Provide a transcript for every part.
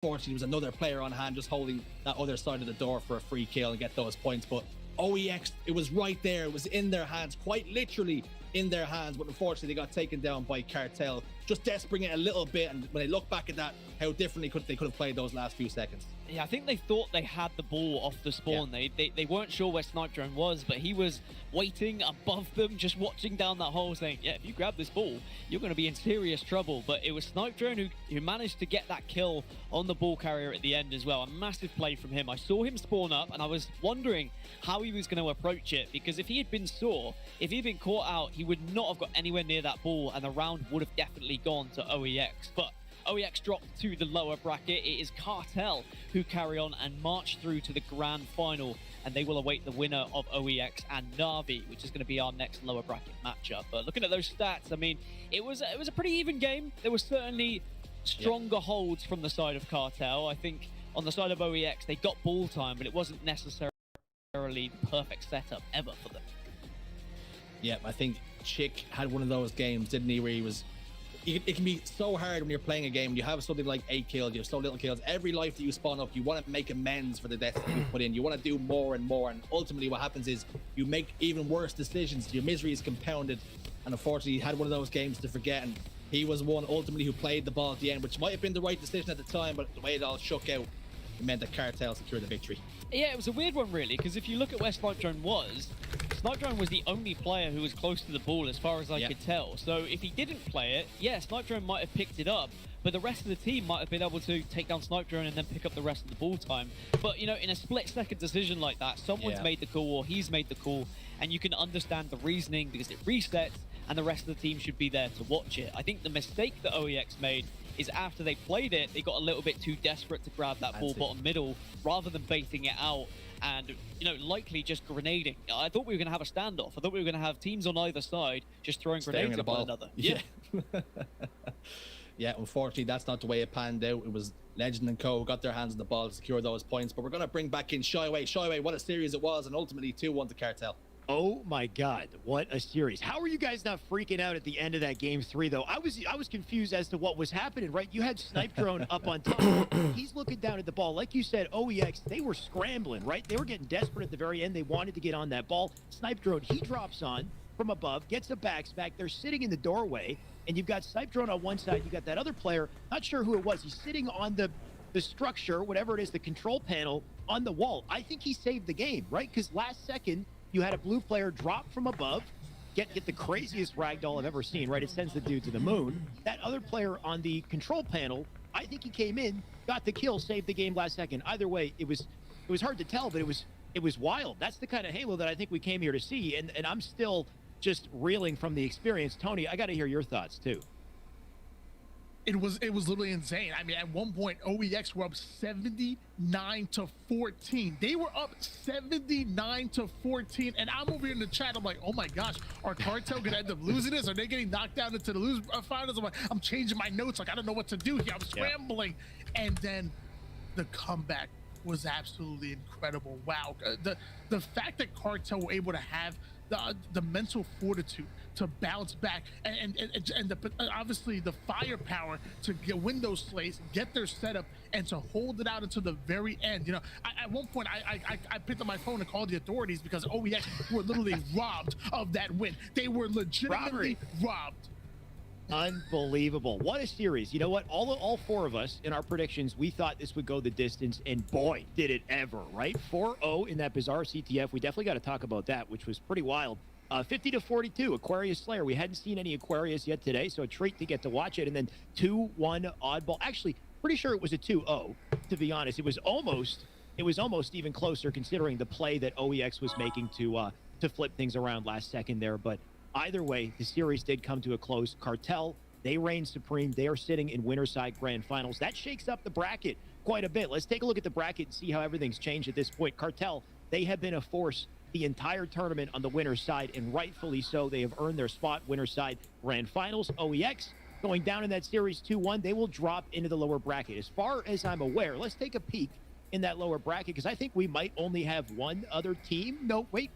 unfortunately, there was another player on hand just holding that other side of the door for a free kill and get those points. But OEX, it was right there. It was in their hands, quite literally in their hands. But unfortunately, they got taken down by Cartel, just desperating it a little bit. And when they look back at that, how differently they could have played those last few seconds. Yeah, I think they thought they had the ball off the spawn. Yeah. They weren't sure where Snipe Drone was, but he was waiting above them, just watching down that hole, saying, yeah, if you grab this ball, you're going to be in serious trouble. But it was Snipe Drone who managed to get that kill on the ball carrier at the end as well. A massive play from him. I saw him spawn up, and I was wondering how he was going to approach it, because if he had been saw, if he'd been caught out, he would not have got anywhere near that ball, and the round would have definitely gone to OEX. But OEX dropped to the lower bracket. It is Cartel who carry on and march through to the grand final, and they will await the winner of OEX and Na'Vi, which is going to be our next lower bracket matchup. But looking at those stats, I mean, it was a pretty even game. There were certainly stronger holds from the side of Cartel. I think on the side of OEX, they got ball time, but it wasn't necessarily the perfect setup ever for them. Yeah, I think Chick had one of those games, didn't he, where he was... It can be so hard when you're playing a game. You have something like 8 kills, you have so little kills. Every life that you spawn up, you want to make amends for the deaths that you put in. You want to do more and more. And ultimately what happens is you make even worse decisions. Your misery is compounded. And unfortunately, he had one of those games to forget. And he was one ultimately who played the ball at the end, which might have been the right decision at the time, but the way it all shook out, it meant that Cartel secured the victory. Yeah, it was a weird one, really, because if you look at where Snipe Drone was the only player who was close to the ball as far as I could tell. So if he didn't play it, yeah, Snipe Drone might have picked it up, but the rest of the team might have been able to take down Snipe Drone and then pick up the rest of the ball time. But, you know, in a split-second decision like that, someone's made the call or he's made the call, and you can understand the reasoning because it resets, and the rest of the team should be there to watch it. I think the mistake that OEX made is after they played it, they got a little bit too desperate to grab that ball bottom middle rather than baiting it out and, you know, likely just grenading. I thought we were going to have a standoff. I thought we were going to have teams on either side just throwing grenades at one another. Yeah. Yeah, unfortunately, that's not the way it panned out. It was Legend and Co. who got their hands on the ball to secure those points. But we're going to bring back in Shyway. Shyway, what a series it was, and ultimately 2-1 to Cartel. Oh my God, what a series. How are you guys not freaking out at the end of that game 3 though? I was confused as to what was happening, right? You had Snipe Drone up on top. He's looking down at the ball. Like you said, OEX, they were scrambling, right? They were getting desperate at the very end. They wanted to get on that ball. Snipe Drone, he drops on from above, gets a backstack. They're sitting in the doorway, and you've got Snipe Drone on one side. You got that other player, not sure who it was. He's sitting on the structure, whatever it is, the control panel on the wall. I think he saved the game, right? Because last second, you had a blue player drop from above, get the craziest ragdoll I've ever seen, right? It sends the dude to the moon. That other player on the control panel, I think he came in, got the kill, saved the game last second. Either way, it was hard to tell, but it was wild. That's the kind of Halo that I think we came here to see, and I'm still just reeling from the experience. Tony, I got to hear your thoughts too. It was literally insane. I mean, at one point, OEX were up 79-14. They were up 79-14, and I'm over here in the chat. I'm like, oh my gosh, are Cartel gonna end up losing this? Are they getting knocked down into the finals? I'm like, I'm changing my notes. Like, I don't know what to do here. I'm scrambling, and then the comeback was absolutely incredible. Wow, the fact that Cartel were able to have the mental fortitude to bounce back and obviously the firepower to win those slays, get their setup, and to hold it out until the very end. You know, at one point I picked up my phone and called the authorities because OEX were literally robbed of that win. They were legitimately robbed. Unbelievable. What a series. You know what? All 4 of us in our predictions, we thought this would go the distance, and boy, did it ever, right? 4-0 in that bizarre CTF. We definitely got to talk about that, which was pretty wild. 50-42, Aquarius Slayer. We hadn't seen any Aquarius yet today, so a treat to get to watch it. And then 2-1 oddball. Actually, pretty sure it was a 2-0, to be honest. It was almost even closer considering the play that OEX was making to flip things around last second there. But either way, the series did come to a close. Cartel, they reign supreme. They are sitting in Winterside Grand Finals. That shakes up the bracket quite a bit. Let's take a look at the bracket and see how everything's changed at this point. Cartel, they have been a force the entire tournament on the winner's side, and rightfully so. They have earned their spot winner's side Grand Finals. OEX going down in that series 2-1. They will drop into the lower bracket. As far as I'm aware, let's take a peek in that lower bracket, because I think we might only have one other team. No, wait.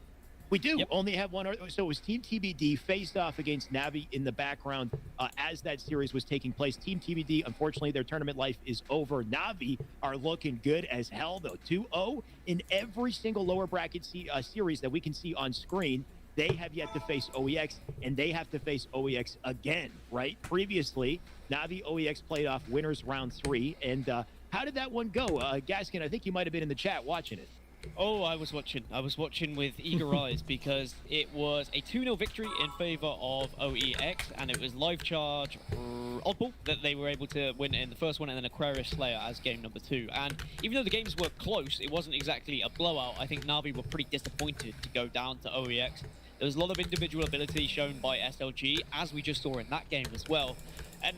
We do Yep. only have one. So it was Team TBD faced off against Navi in the background as that series was taking place. Team TBD, unfortunately, their tournament life is over. Navi are looking good as hell, though. 2-0 in every single lower bracket series that we can see on screen. They have yet to face OEX, and they have to face OEX again, right? Previously, Navi OEX played off winners round 3. And how did that one go? Gaskin, I think you might have been in the chat watching it. Oh, I was watching. I was watching with eager eyes because it was a 2-0 victory in favor of OEX, and it was live charge oddball that they were able to win in the first one, and then Aquarius Slayer as game number 2. And even though the games were close, it wasn't exactly a blowout. I think Navi were pretty disappointed to go down to OEX. There was a lot of individual ability shown by SLG, as we just saw in that game as well. And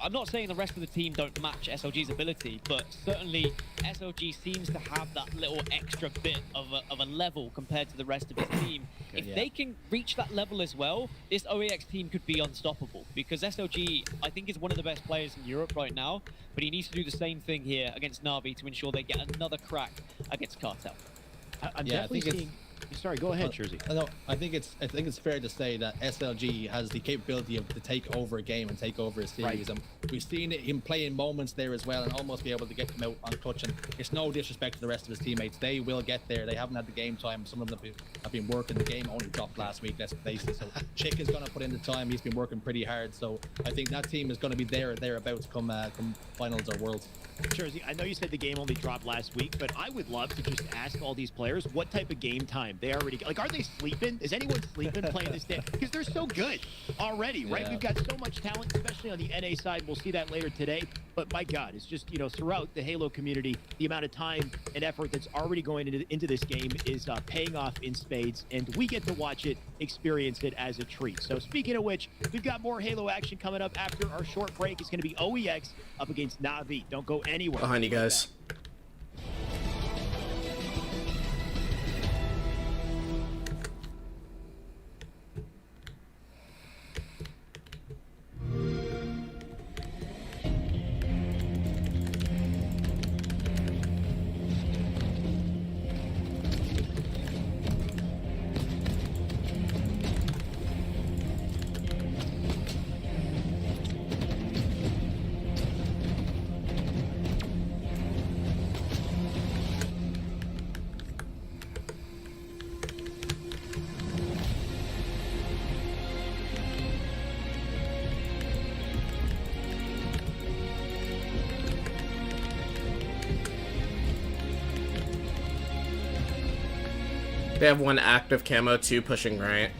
I'm not saying the rest of the team don't match SLG's ability, but certainly SLG seems to have that little extra bit of a level compared to the rest of his team. If they can reach that level as well, this OEX team could be unstoppable, because SLG, I think, is one of the best players in Europe right now, but he needs to do the same thing here against Navi to ensure they get another crack against Cartel. I'm definitely seeing... Sorry, go ahead, Jersey. No, I think it's fair to say that SLG has the capability to take over a game and take over a series. Right. And we've seen him play in moments there as well, and almost be able to get them out on clutch. And it's no disrespect to the rest of his teammates; they will get there. They haven't had the game time. Some of them have been working. The game only dropped last week. Let's face it. So Chick is going to put in the time. He's been working pretty hard. So I think that team is going to be there or thereabouts come finals or worlds. Jersey, I know you said the game only dropped last week, but I would love to just ask all these players what type of game time they already get. Like, are they sleeping? Is anyone sleeping playing this day? Because they're so good already, right? Yeah. We've got so much talent, especially on the NA side. We'll see that later today. But my God, it's just, throughout the Halo community, the amount of time and effort that's already going into this game is paying off in spades. And we get to watch it, experience it as a treat. So speaking of which, we've got more Halo action coming up after our short break. It's going to be OEX up against Navi. Don't go anywhere. Behind you guys. They have one active camo, 2 pushing right.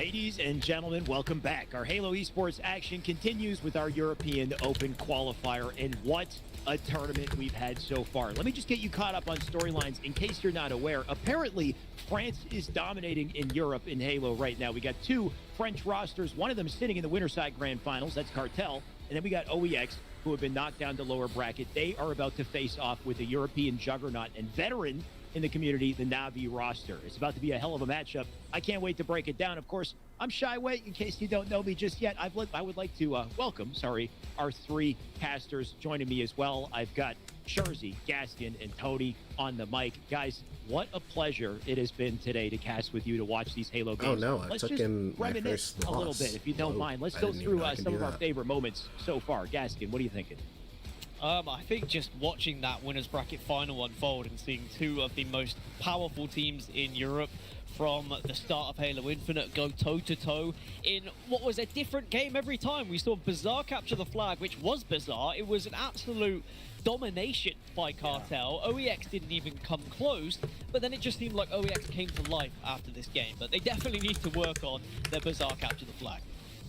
Ladies and gentlemen, welcome back. Our Halo Esports action continues with our European Open qualifier, and what a tournament we've had so far. Let me just get you caught up on storylines in case you're not aware. Apparently, France is dominating in Europe in Halo right now. We got two French rosters, one of them sitting in the Winterside Grand Finals, that's Cartel, and then we got OEX, who have been knocked down to lower bracket. They are about to face off with a European juggernaut and veteran in the community, the Na'Vi roster. It's about to be a hell of a matchup. I can't wait to break it down. Of course, I'm Shyway. In case you don't know me just yet, I would like to welcome, our three casters joining me as well. I've got Jersey, Gaskin, and Tony on the mic. Guys, what a pleasure it has been today to cast with you, to watch these Halo games. Oh no, I Let's took just in my reminisce first a little loss. bit, if you don't mind. Let's I go didn't through even know I can some do of our that. favorite moments so far. Gaskin, what are you thinking? I think just watching that winners bracket final unfold and seeing two of the most powerful teams in Europe from the start of Halo Infinite go toe-to-toe in what was a different game every time. We saw Bizarre capture the flag, which was bizarre. It was an absolute domination by Cartel. OEX didn't even come close, but then it just seemed like OEX came to life after this game. But they definitely need to work on their Bizarre capture the flag.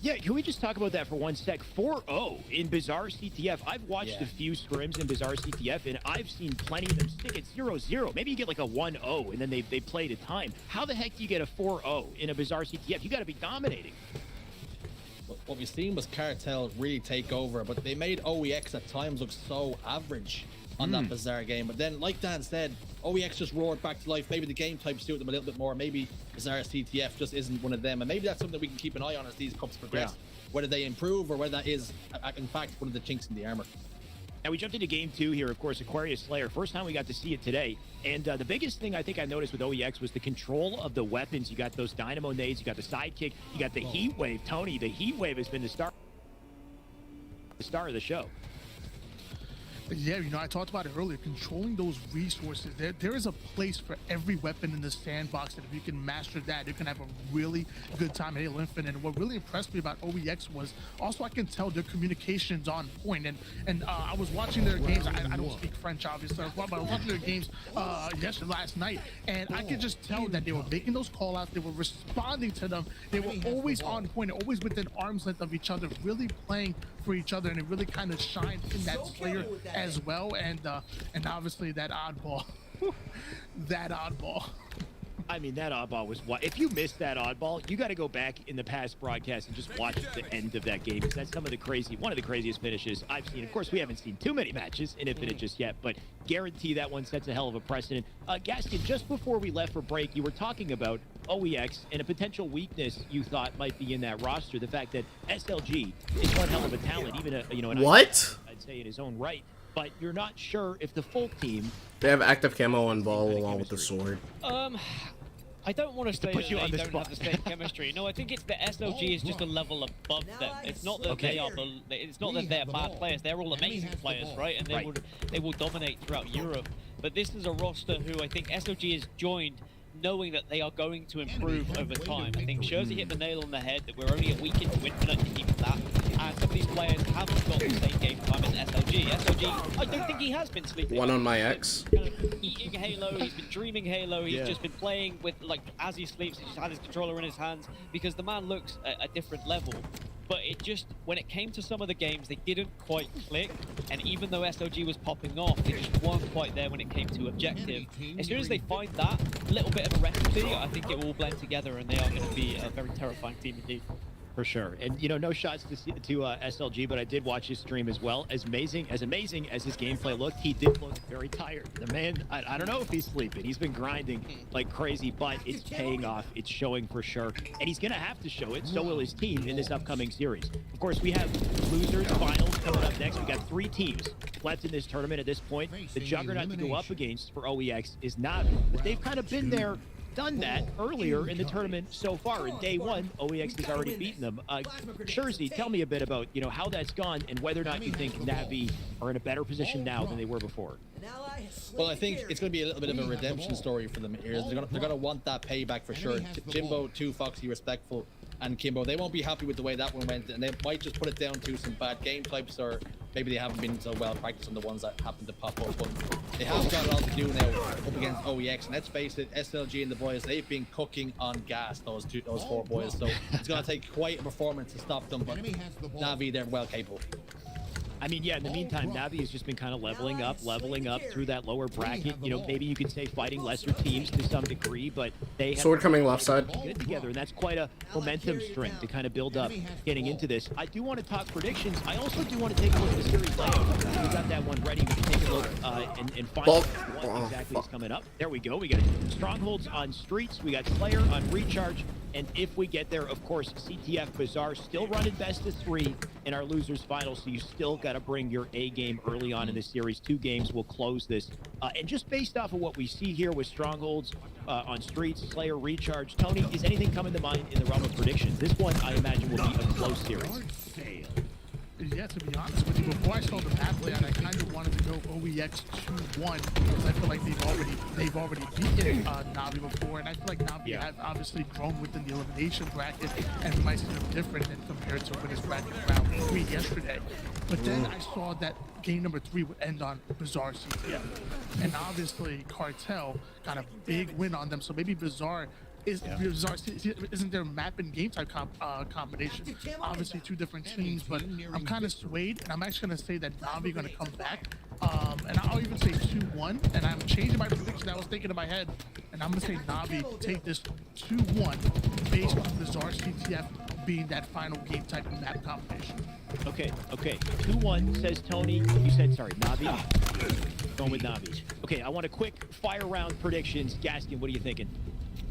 Yeah, can we just talk about that for one sec? 4-0 in Bizarre CTF. I've watched a few scrims in Bizarre CTF, and I've seen plenty of them stick at 0-0. Maybe you get like a 1-0, and then they played a time. How the heck do you get a 4-0 in a Bizarre CTF? You got to be dominating. What we've seen was Cartel really take over, but they made OEX at times look so average on that Bizarre game. But then, like Dan said, OEX just roared back to life. Maybe the game type suited them a little bit more. Maybe Bizarre CTF just isn't one of them. And maybe that's something we can keep an eye on as these cups progress. Whether they improve or whether that is, in fact, one of the chinks in the armor. Now, we jumped into game two here, of course, Aquarius Slayer. First time we got to see it today. And the biggest thing I think I noticed with OEX was the control of the weapons. You got those dynamo nades, you got the sidekick, you got the heat wave. Tony, the heat wave has been the star of the show. Yeah, you know, I talked about it earlier, controlling those resources. There is a place for every weapon in the sandbox, and if you can master that, you can have a really good time at Halo Infinite. And what really impressed me about OEX was also I can tell their communication's on point. And I was watching their games. I don't speak French, obviously, but I was watching their games last night, and I could just tell that they were making those call outs, they were responding to them, they were always on point, always within arm's length of each other, really playing for each other, and it really kind of shined in that Slayer as well, and obviously that oddball. That oddball. I mean, that oddball was what? If you missed that oddball, you got to go back in the past broadcast and just watch the end of that game, because that's one of the craziest finishes I've seen. Of course, we haven't seen too many matches in Infinite just yet, but guarantee that one sets a hell of a precedent. Gaskin, just before we left for break, you were talking about OEX and a potential weakness you thought might be in that roster. The fact that SLG is one hell of a talent, even an What? I'd say in his own right. But you're not sure if the full team. They have active camo on ball along with the sword. I don't want to say put that you they on the don't spot. have the same chemistry. No, I think it's the SLG is just a level above them. It's not that it's not that they're bad players. They're all amazing players, right? And they will dominate throughout Europe. But this is a roster who I think SLG has joined knowing that they are going to improve over time. I think Jersey hit the nail on the head that we're only a week into Infinite to keep that. And some of these players haven't got the same game time as SLG. SLG, I don't think he has been sleeping. One on my ex. Kind of eating Halo, he's been dreaming Halo, he's just been playing with, like, as he sleeps, he's just had his controller in his hands, because the man looks at a different level. But it just, when it came to some of the games, they didn't quite click, and even though SLG was popping off, they just weren't quite there when it came to objective. As soon as they find that little bit of a recipe, I think it will all blend together, and they are going to be a very terrifying team indeed. For sure. And, you know, no shots to SLG, but I did watch his stream as well. As amazing as his gameplay looked, he did look very tired. The man, I don't know if he's sleeping. He's been grinding like crazy, but it's paying off. It's showing for sure. And he's going to have to show it. So will his team in this upcoming series. Of course, we have losers finals coming up next. We got 3 teams left in this tournament at this point. The juggernaut to go up against for OEX is Na'Vi, but they've kind of been there, done that earlier in the tournament so far. In day one, OEX has already beaten them. Jersey, tell me a bit about, you know, how that's gone and whether or not you think Na'Vi are in a better position now than they were before. Well, I think it's going to be a little bit of a redemption story for them here. They're going to want that payback for sure. Jimbo, too foxy, respectful. and Kimbo. They won't be happy with the way that one went, and they might just put it down to some bad game types, or maybe they haven't been so well practiced on the ones that happen to pop up. But they have got it all to do now up against OEX, and let's face it, SLG and the boys, they've been cooking on gas, those four boys. So it's gonna take quite a performance to stop them. But Na'Vi, they're well capable. I mean, yeah, in the meantime, Na'Vi has just been kind of leveling up through that lower bracket. You know, maybe you could say fighting lesser teams to some degree, but they have Sword coming left side. good together, and that's quite a momentum string to kind of build up getting into this. I do want to talk predictions. I also do want to take a look at the series layout. We got that one ready. We can take a look and find out what exactly is coming up. There we go. We got Strongholds on Streets. We got Slayer on Recharge. And if we get there, of course, CTF Bazaar still running best of 3 in our losers final, so you still got to bring your A game early on in this series. 2 games will close this. And just based off of what we see here with Strongholds on Streets, Slayer, Recharge, Tony, is anything coming to mind in the realm of predictions? This one, I imagine, will be a close series. Yeah, to be honest with you, before I saw the map layout, I kind of wanted to go OEX 2-1 because I feel like they've already beaten Na'Vi before, and I feel like Na'Vi have obviously grown within the elimination bracket, and we might see them different than compared to winners bracket round 3 yesterday. But then I saw that game number 3 would end on Bazaar CTF, and obviously Cartel got a big win on them, so maybe Bazaar isn't their map and game type combination. Obviously 2 different teams, but I'm kind of swayed, and I'm actually going to say that Na'Vi going to come back, and I'll even say 2-1, and I'm changing my prediction I was thinking in my head, and I'm going to say Na'Vi take this 2-1 based on Bazaar CTF being that final game type and map combination. Okay. 2-1 says Tony. You said, sorry, Na'Vi. Going with Na'Vi. Okay, I want a quick fire round predictions. Gaskin, what are you thinking?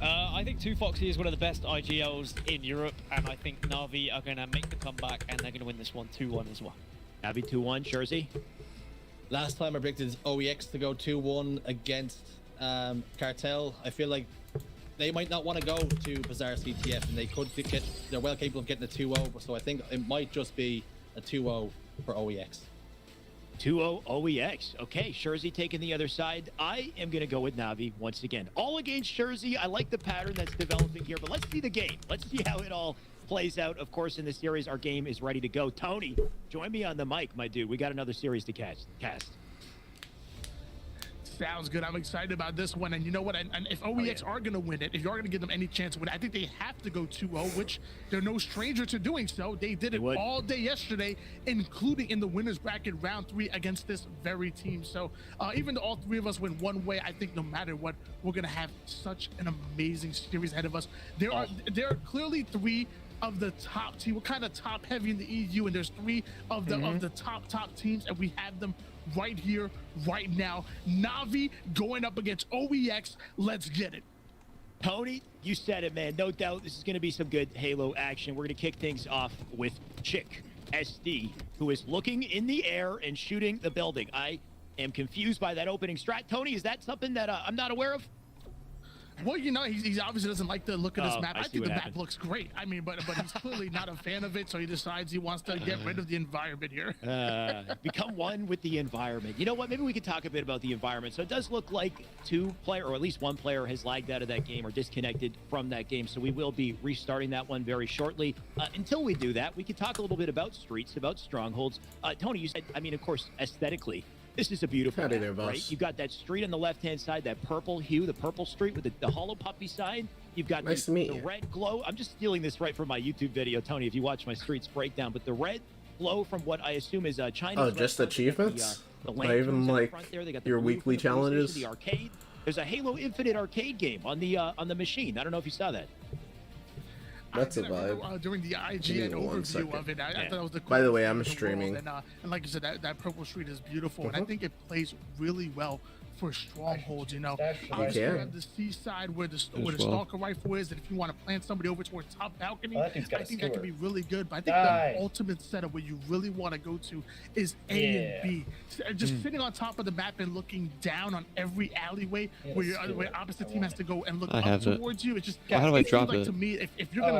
I think 2Foxy is one of the best IGLs in Europe, and I think Na'Vi are going to make the comeback, and they're going to win this one 2-1 as well. Na'Vi 2-1, Jersey? Last time I predicted OEX to go 2-1 against Cartel. I feel like they might not want to go to Bazaar CTF, and they're well capable of getting a 2-0, so I think it might just be a 2-0 for OEX. 2-0 OEX. Okay, Jersey taking the other side. I am going to go with Na'Vi once again. All against Jersey. I like the pattern that's developing here, but let's see the game. Let's see how it all plays out. Of course, in the series, our game is ready to go. Tony, join me on the mic, my dude. We got another series to cast. Sounds good. I'm excited about this one. And you know what? And if OEX are going to win it, if you're going to give them any chance to win it, I think they have to go 2-0, which they're no stranger to doing so. They did it all day yesterday, including in the winners bracket round 3 against this very team. So even though all 3 of us went one way, I think no matter what, we're going to have such an amazing series ahead of us. There are clearly 3 of the top team. We're kind of top heavy in the EU, and there's 3 of the top teams, and we have them right here, right now. Na'Vi going up against OEX. Let's get it. Tony, you said it, man. No doubt this is going to be some good Halo action. We're going to kick things off with Chick SD, who is looking in the air and shooting the building. I am confused by that opening strat. Tony, is that something that I'm not aware of? Well, you know, he obviously doesn't like the look of this map. I think the map looks great. I mean, but he's clearly not a fan of it, so he decides he wants to get rid of the environment here. Become one with the environment. You know what? Maybe we could talk a bit about the environment. So it does look like 2 player, or at least 1 player, has lagged out of that game or disconnected from that game. So we will be restarting that one very shortly. Until we do that, we could talk a little bit about Streets, about Strongholds. Tony, you said, I mean, of course, aesthetically, this is a beautiful map, right? You've got that street on the left-hand side, that purple hue, the purple street with the hollow puppy sign. You've got the red glow. I'm just stealing this right from my YouTube video, Tony, if you watch my Streets breakdown. But the red glow from what I assume is Chinese. Oh, just achievements? Not even like your weekly challenges? The arcade. There's a Halo Infinite arcade game on the machine. I don't know if you saw that. That's a vibe. During the IGN overview of it, I thought that was the coolest. By the way, I'm thing in the streaming. world. And like you said, that purple street is beautiful, and I think it plays really well for Strongholds. You know, obviously you have the seaside where the stalker rifle is, and if you want to plant somebody over towards top balcony, I think that could be really good. But I think the ultimate setup where you really want to go to is A and B. Just sitting on top of the map and looking down on every alleyway where opposite team has to go and look up towards you. It's just how do I drop like, it? To me, if you're gonna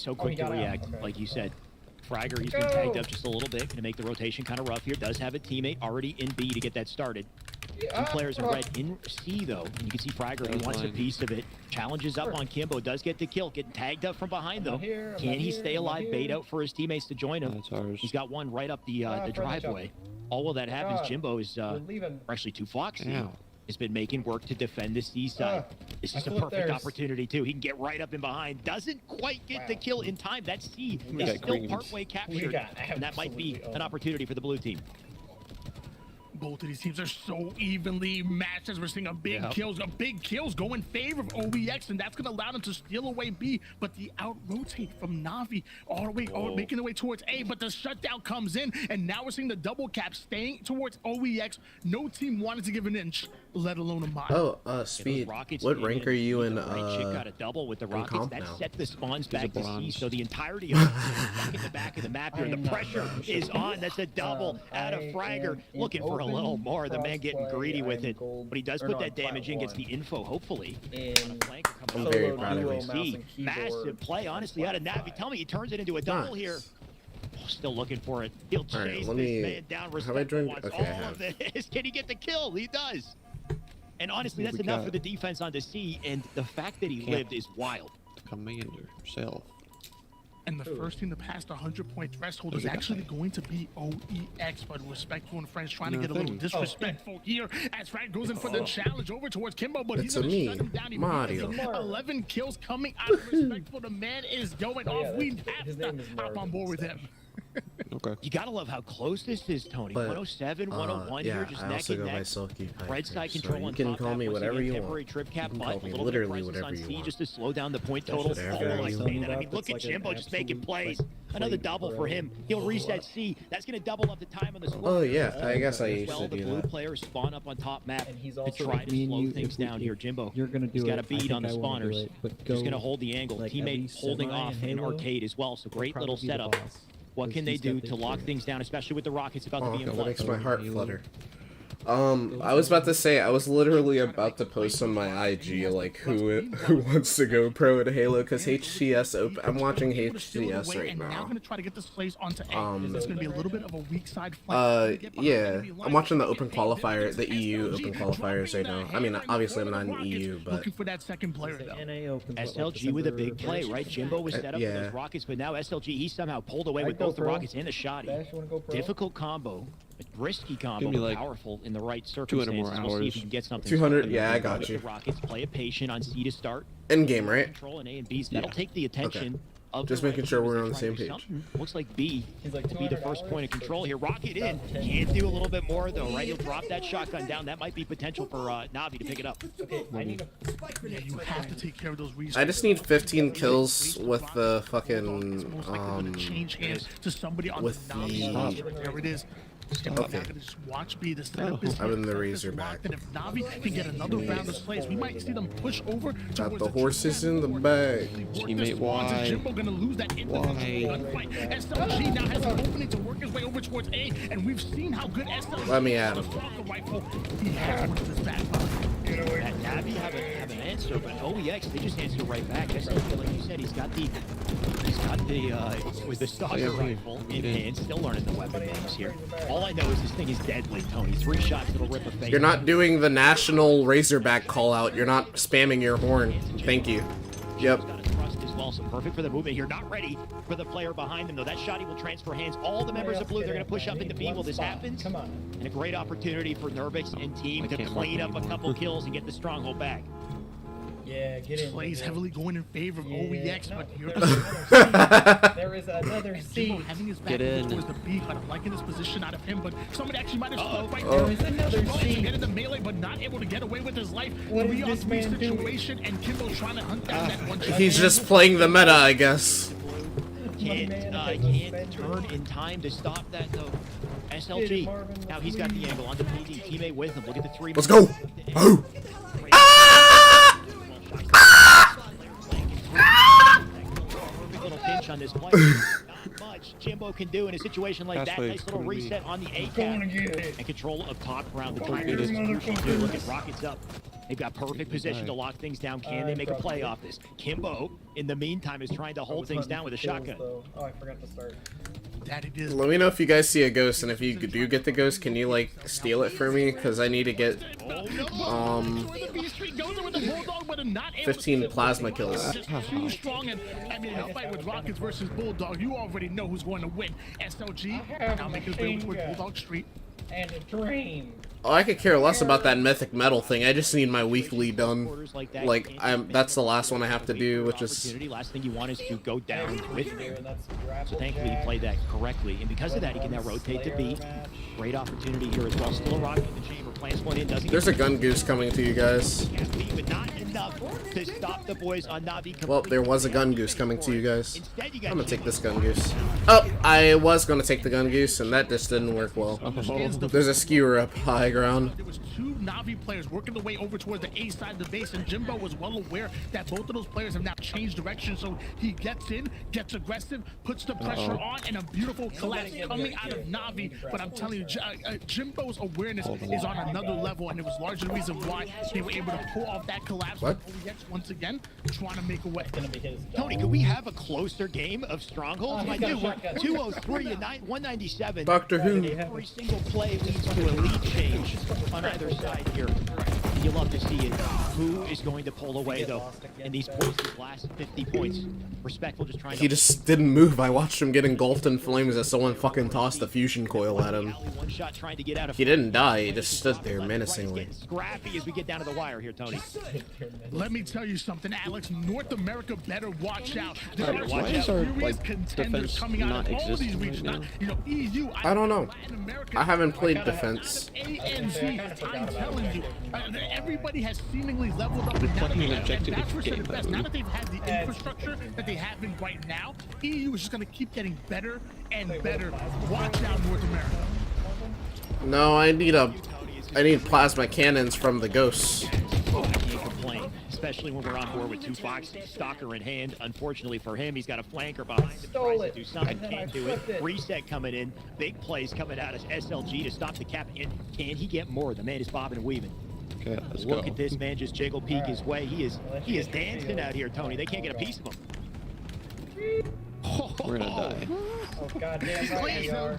He's so quick to got out. react, Okay. like you said. Fragger, he's been tagged up just a little bit. Going to make the rotation kind of rough here. Does have a teammate already in B to get that started. Two players in red in C, though. And you can see Fragger, he wants a piece of it. Challenges up on Kimbo, does get the kill. Getting tagged up from behind, though. Can he stay alive? Bait out for his teammates to join him. He's got one right up the driveway. All while that happens, Jimbo is actually too foxy. Has been making work to defend the C side. This is a perfect opportunity, too. He can get right up in behind. Doesn't quite get the kill in time. That C is still partway captured. And that might be an opportunity for the blue team. Both of these teams are so evenly matched as we're seeing a big kills go in favor of OEX, and that's going to allow them to steal away B, but the out rotate from Na'Vi all the way, making their way towards A, but the shutdown comes in, and now we're seeing the double cap staying towards OEX. No team wanted to give an inch, let alone a mile. Oh, Speed, what rank are you in, got a double with the Rockets. That set the spawns back to C, so the entirety of it back in the back of the map here, and the pressure is on. That's a double out of Fragger, looking for a little more. The man getting greedy with it, but he does put that damage in, gets the info, hopefully. On a flank, I'm very proud of him. Massive play, honestly, out of Na'Vi. Tell me he turns it into a double here. Oh, still looking for it. He'll chase this man down. Have I joined? Okay, I have. Can he get the kill? He does. And honestly, that's enough for the defense on the C, and the fact that he lived is wild. Commander yourself. And the first team to pass the 100-point threshold is actually going to be OEX, but respectful and French trying to get a little disrespectful here as Frank goes in for the challenge over towards Kimbo, but he's going to shut him down. Mario. 11 kills coming out of respectful. The man is going off. We have to hop on board with him. Okay. You gotta love how close this is, Tony. 107, 101 here, just neck and neck. Red side control on top. You can call me whatever you want. Trip cap, you can but call me a little literally bit of whatever on you C want. just to slow down the point total. I mean, look at Jimbo just making plays. Another double for him. He'll reset C. That's gonna double up the time on the score. Oh yeah, I guess I used to the do blue that. players spawn up on top map to also try to slow things down here. Jimbo, you're gonna do he's got a it. bead on the I think I wanna do spawners. it, but He's go, gonna hold the angle. like, Teammate at least holding semi off in in Halo, arcade as well. So great probably little be the setup. boss, What 'cause can they he's do got the to lock gear. things down, especially with the Rockets about to be in That play? makes my heart flutter. I was about to say, I was literally about to post on my IG, like, who wants to go pro at Halo, because HCS open. I'm watching HCS right now. There's gonna be a little bit of a weak side Yeah, I'm watching the open qualifier, the EU open qualifiers right now. I mean, obviously I'm not in EU, but... Looking for that second player, though. SLG with a big play, right? Jimbo was set up for those Rockets, but now SLG, he somehow pulled away with both the Rockets and the Shoddy. Difficult combo, but risky combo, like powerful in the right 200 more circumstances. We'll see if hours. he can get something. 200, yeah, I got you. The Rockets play it patient on C to start. End game, right? Control and A and B's. That'll take the attention of Just the making right sure team we're as on they the try same to do page. something. Looks like B like will be the first point of control here. Rocket in. Can't do a little bit more though, right? He'll drop that shotgun down. That might be potential for Na'Vi to pick it up. Yeah, you have to take care of those resources. I just need 15 kills with the fucking, change hands to somebody on with the the... there it is. Okay. Just watch B. The setup is I'm in the Razorback. and if Na'Vi can get another round of plays, we might see them push over. Got the horses in the bag. Teammate, why? Jimbo gonna lose that individual gunfight. SLG now has an opening to work his way over towards A, and we've seen how good SLG. Let me at him. Rifle. He has one of his back. Na'Vi have an answer, but OEX, they just answer right back. SLG, like you said, he's got the with the stalker rifle in hand, still learning the weapon names here. All I know is this thing is deadly, Tony. 3 shots, it'll rip a face. You're not doing the national Razorback call out. You're not spamming your horn. Thank you. Yep. Got a thrust as well, so perfect for the movement here. Not ready for the player behind him, though. That shot, he will transfer hands. All the members of Blue, they're going to push up into B. Will this happen? Come on. And a great opportunity for Nervix and team to clean up a couple kills and get the stronghold back. Yeah, get in. Plays heavily going in favor of OEX, but here there is another Jimbo C. having his back Get in. towards the B, but I'm liking this position out of him. But somebody actually might have spoke right There there. is another C. Get in the melee, but not able to get away with his life. What is 3 on this 3 man doing? situation, and Kimbo trying to hunt down that one shot. He's just playing the meta, I guess. Can't turn in time to stop that, though. SLG, now he's got the angle on the PD. Teammate with him. Look at the 3. Let's go. Oh. Perfect little pinch on this play. Not much Jimbo can do in a situation like that. Nice little reset on the A cap and control of top around the track. This is crucial too. Look at Rockets up. They've got perfect position to lock things down. Can they make a play off this? Kimbo, in the meantime, is trying to hold things down with a shotgun. Oh, I forgot to start. that it is. Let me know if you guys see a ghost, and if you do get the ghost, can you like steal it for me? Because I need to get 15 plasma kills. Just too strong, and I mean, in a fight with Rockets versus Bulldog, you already know who's going to win. SLG now making his way with Bulldog Street. And a dream. Oh, I could care less about that mythic metal thing. I just need my weekly done. Like, that's the last one I have to do, which is... Last thing you want is to go down with so thankfully he played that correctly, and because of that he can now rotate to B. Great opportunity here as well. Still a rocket in the chamber. Plants one in. There's a gun goose coming to you guys. But not enough to stop the boys on Navi. Well, there was a gun goose coming to you guys. I'm gonna take this gun goose. Oh, I was gonna take the gun goose, and that just didn't work well. There's a skewer up high ground. There was two Navi players working their way over towards the A side of the base, and Jimbo was well aware that both of those players have now changed direction, so he gets in, gets aggressive, puts the pressure on, and a beautiful collapse coming out of Navi. But I'm telling you, Jimbo's awareness is on another level, and it was largely the reason why they were able to pull off that collapse. What? OEX once again trying to make a way. Tony, could we have a closer game of Strongholds? I do. 203 and 197. Doctor Who. Every single play leads to a lead change on either side here. You love to see it. Who is going to pull away, though? And these points, these last 50 points. Respectful just trying to... He just didn't move. I watched him get engulfed in flames as someone fucking tossed a fusion coil at him. One shot trying to get out of... He didn't die. He just stood there menacingly. Scrappy as we get down to the wire here, Tony. Let me tell you something, Alex. North America better watch out. There Alright, are why is our, serious like, contenders defense coming out not of all these existing regions. right now? You know, EU. I don't know. Latin America, I haven't played defense. ANZ, I'm telling you, everybody has seemingly leveled up. And now that fucking they have, rejected and that's it for game, the best. that Now that they've had the infrastructure that they have in right now, EU is just going to keep getting better and better. Watch out, North America. No, I need plasma cannons from the ghosts. Oh, I can't complain, especially when we're on board with two Foxy, Stalker in hand. Unfortunately for him, he's got a flanker behind him. Tries to do something, can't do it. Reset coming in, big plays coming out as SLG to stop the cap. And can he get more? The man is bobbing and weaving. Okay, let's Look go. at this man just jiggle peek his way. He is dancing out here, Tony. They can't get a piece of him. We're gonna die. Oh, goddamn right we are.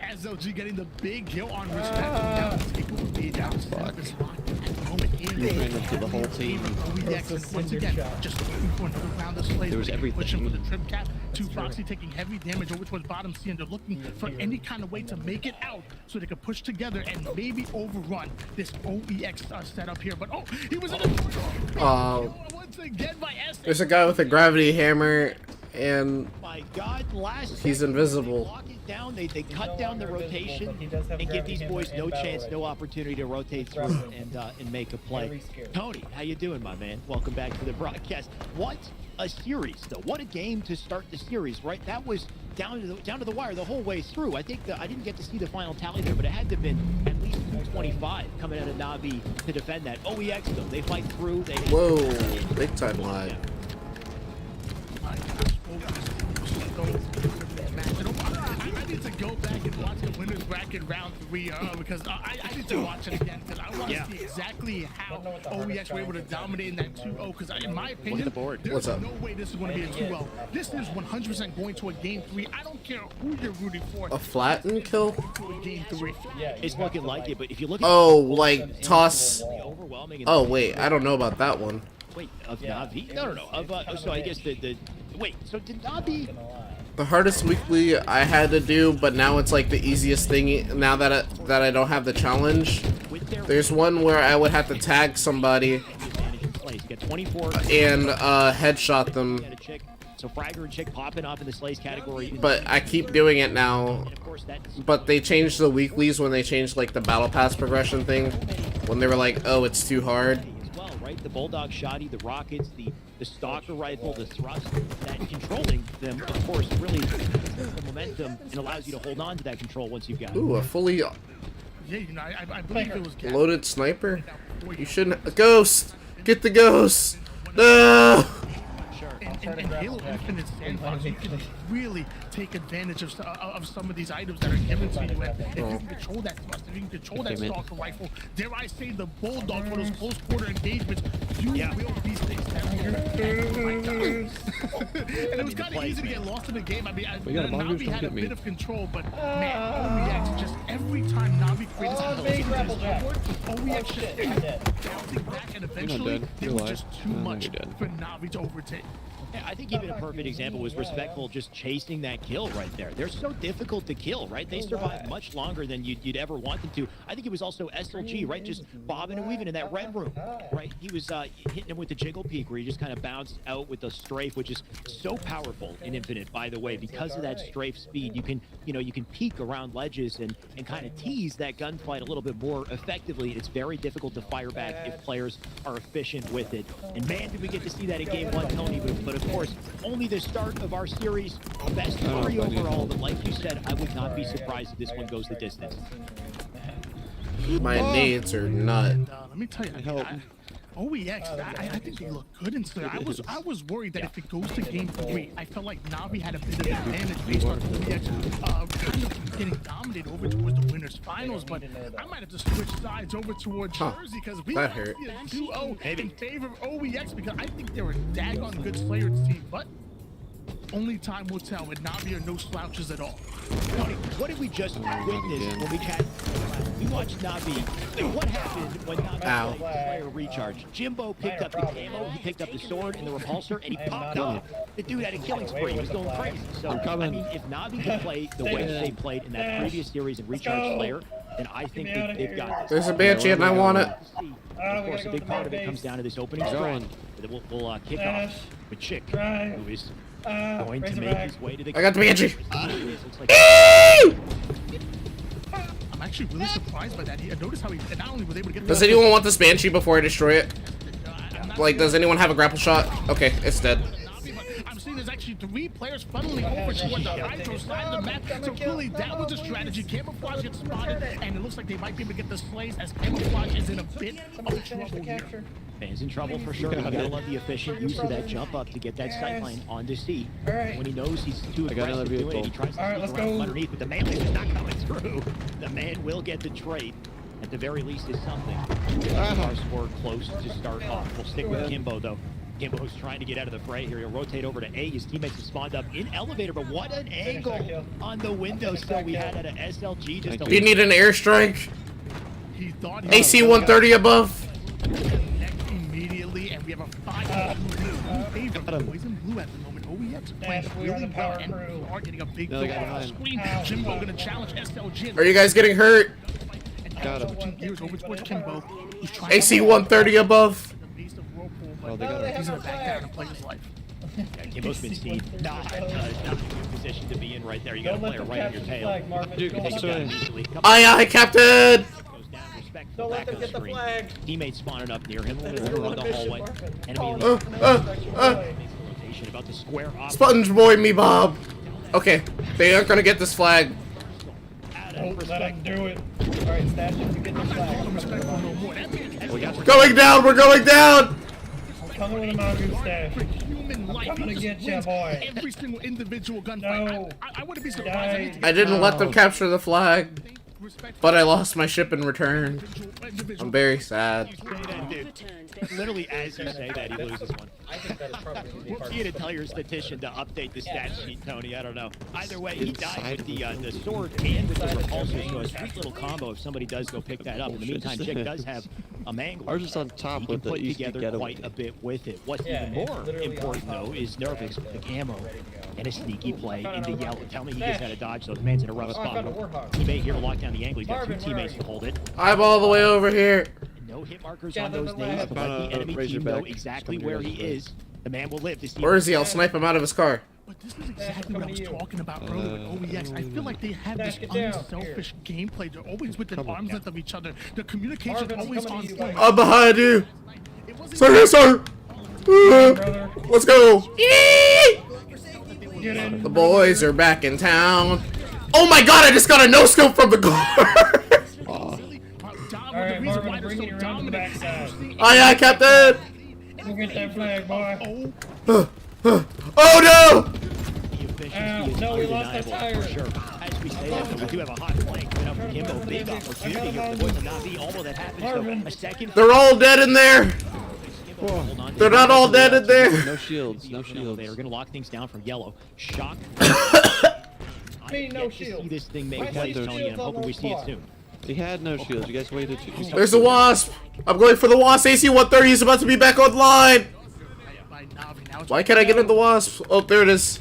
SLG getting the big kill on respect. Down, take over B down. You ran into the whole team. Once again, just looking for another round of slays. There was everything. Pushing for the trim cap. Two Foxy taking heavy damage over towards bottom C, and they're looking for any kind of way to make it out so they can push together and maybe overrun this OEX setup here. But oh, he was in the once again by SLG. There's a guy with a gravity hammer, and My God, he's invisible. Lock it down. They cut down the rotation and give these boys no chance, no opportunity to rotate through and make a play. Tony, how you doing, my man? Welcome back to the broadcast. What a series, though. What a game to start the series, right? That was down to the wire the whole way through. I think I didn't get to see the final tally there, but it had to have been at least 25 coming out of Navi to defend that. OEX, though, they fight through. Whoa, big time lag. I need to go back and watch the winners bracket round 3 because I need to watch it again because I want to see exactly how OEX were able to dominate in that 2-0 because in my opinion, there's What's up? no way this is going to be a 2-0. This is 100% going to a game 3. I don't care who you're rooting for. A flatten kill? To a game 3. It's looking like it, but if you look at Oh, like toss. overwhelming. Oh wait, I don't know about that one. Wait, of Navi? No. So I guess the wait. So did Navi? The hardest weekly I had to do, but now it's like the easiest thing now that I don't have the challenge. There's one where I would have to tag somebody and headshot them. So Fragger and Chick popping up in the Slays category. But I keep doing it now. But they changed the weeklies when they changed like the battle pass progression thing. When they were like, oh, it's too hard. As well, right? The Bulldog Shoddy, the Rockets, the Stalker Rifle, the Thrust, that controlling them, of course, really the momentum and allows you to hold on to that control once you've got it. Ooh, a fully Yeah, you know, I believe it was loaded sniper? You shouldn't. Ghost! Get the ghost! No! In Halo Infinite Sandbox, you can really take advantage of some of these items that are given to you. And if you can control that thrust, if you can control that Stalker Rifle, dare I say the Bulldog for those close quarter engagements, You Yeah. will be stakes. And it was kind of easy to get lost in the game. I mean, We got a mongoose, Navi don't had a get me. bit of control, but man, OEX just every time Navi created Oh, some big grapple jack. OEX just shit, kept dead. bouncing back, and You're not eventually dead. it You're was alive. just too No, much you're dead. for Navi to overtake. Yeah, I think even a perfect example was Respectful just chasing that kill right there. They're so difficult to kill, right? They survive much longer than you'd ever want them to. I think it was also SLG, right? Just bobbing and weaving in that red room, right? He was hitting him with the jiggle peek where he just kind of bounced out with the strafe, which is so powerful in Infinite, by the way. Because of that strafe speed, you can peek around ledges and kind of tease that gunfight a little bit more effectively. It's very difficult to fire back if players are efficient with it. And man, did we get to see that in game 1, Tony. But of course, only the start of our series. Best 3 overall, but like you said, I would not be surprised if this one goes the distance. My nades are nut. And let me tell you, OEX, I think they look good in there. I was worried that if it goes to game 3, I felt like Navi had a bit of advantage based on OEX kind of getting dominated over towards the winners finals. But I might have to switch sides over towards Jersey because we that might hurt. be a 2-0 in favor of OEX because I think they're a daggone good Slayer team. But only time will tell with Navi are no slouches at all. Tony, what did we just witness when we had we watched Navi? What happened when Navi Ow. played Slayer Recharge? Jimbo picked up the camo, he picked up the sword and the repulsor, and he popped off. The dude had a killing spree. He was going crazy. So, I mean, if Navi can play the way that they played in that previous series in Recharge Slayer, then I think they've got this. There's a banshee and I want it. Of course, a big part of it comes down to this opening strat. We'll kick off with Chick, who is going to make his way to the. I got the banshee. I'm actually really surprised by that. Notice how he not only was able to get. Does anyone want this banshee before I destroy it? I'm not Like, does anyone have a grapple shot? Okay, it's dead. Navi, but I'm seeing there's actually 3 players funneling over towards the Hydro side of the map. So clearly that was a strategy. Camouflage gets spotted, and it looks like they might be able to get the slays as Camouflage is in a bit of trouble here. Fans in trouble for sure. You gotta love the efficient use of that jump up to get that sightline onto C. When he knows he's too I got another aggressive doing it, he vehicle. tries to sneak around from underneath, but the man is not coming through. The man will get the trade. At the very least, is something. Our score close to start off. We'll stick with Kimbo though. Kimbo's trying to get out of the fray here. He'll rotate over to A. His teammates have spawned up in elevator, but what an angle on the window sill we had at a SLG. Just Do you need an airstrike? He thought AC 130 above. immediately, and we have a 5 favor. Boys in blue at the moment. OEX playing we are really the well, power and crew. we are getting a big No, they kill got off the behind. screen. Jimbo gonna challenge SLG. Are you guys getting hurt? Got him. Switching gears over towards Kimbo. Who's trying AC to 130 above. the base of Whirlpool, but Oh, they got he's him. gonna back down and play his life. Yeah, Kimbo's been seen. Not a good position to be in right there. You gotta play it right on your tail. Dude, Take it that's down right. immediately. Couple Aye, aye, Captain. goes down, respectful Don't let back them on get the screen. flag. Teammates spawning up near him. We'll That is run the one mission, hallway. Marvin. Enemy in Oh, the rotation about to square off. Sponge boy me, Bob. Okay, they aren't gonna get this flag. Don't let him do it. Alright, Stash, if you get the flag, Respectful no more. That man We got We're going down. We're going down. I'm coming with a Mongoose Stash. for human life. coming He to just get ya, wins boy. every single individual gunfight. No. I wouldn't be surprised. Die. I didn't let them capture the flag, but I lost my ship in return. I'm very sad. Literally, as you say that, he loses one. I think that is probably the We'll see you to tell your statistician to update the stat sheet, Tony. I don't know. Either way, he died with the sword and with the repulsor, so a sweet little combo if somebody does go pick that up. In the meantime, Chick does have a mangler. Ours is on top He with can the put easy together getaway. quite a bit with it. What's Yeah, even it's more literally important, on top. though, is Nervous with the camo and a sneaky play into yellow. Tell me he gets out of dodge, so the man's in a rough I spot. found a Warhawk. Teammate here to lock down the angle. He's got 2 Marvin, teammates where to hold it. I'm all the way over here. No hit markers Yeah, on the those last- names, but let the enemy team know Razorback. exactly Somebody where he Razorback. is. The man will live to see. Where is he? I'll snipe him out of his car. But this is exactly what I was talking about earlier with OEX. I feel like they have this Stash, get down. unselfish gameplay. They're always within Come on. arm's length of each other. The communication Marvin's always coming on to you, point. buddy. I'm behind you. It wasn't Sir, yes, sir. Brother, Let's go. Yee! get in. The boys are back in town. Oh my god, I just got a no-scope from the car. Alright, Marvin, bring it around to the backside. Aye, aye, Captain. Go get that flag, boy. Oh no. The efficiency Ow, is no, we lost that undeniable tire. for sure. As we say that, though, we do have a hot flank coming up from Kimbo. Big opportunity here for the boys to not be all that happens. So Marvin. a second. They're all dead in there. Kimbo Hold on. They're not all dead in there. No shields. No shields. They're going to lock things down from yellow. Shock. Me, no See shield. this thing make Why sense, those Tony, and I'm shields on hoping we those see it far? soon. He had no shields. You guys waited too. There's a wasp. I'm going for the wasp. AC 130 is about to be back online. By Navi. Now it's Why can't I get in the wasp? Oh, there it is.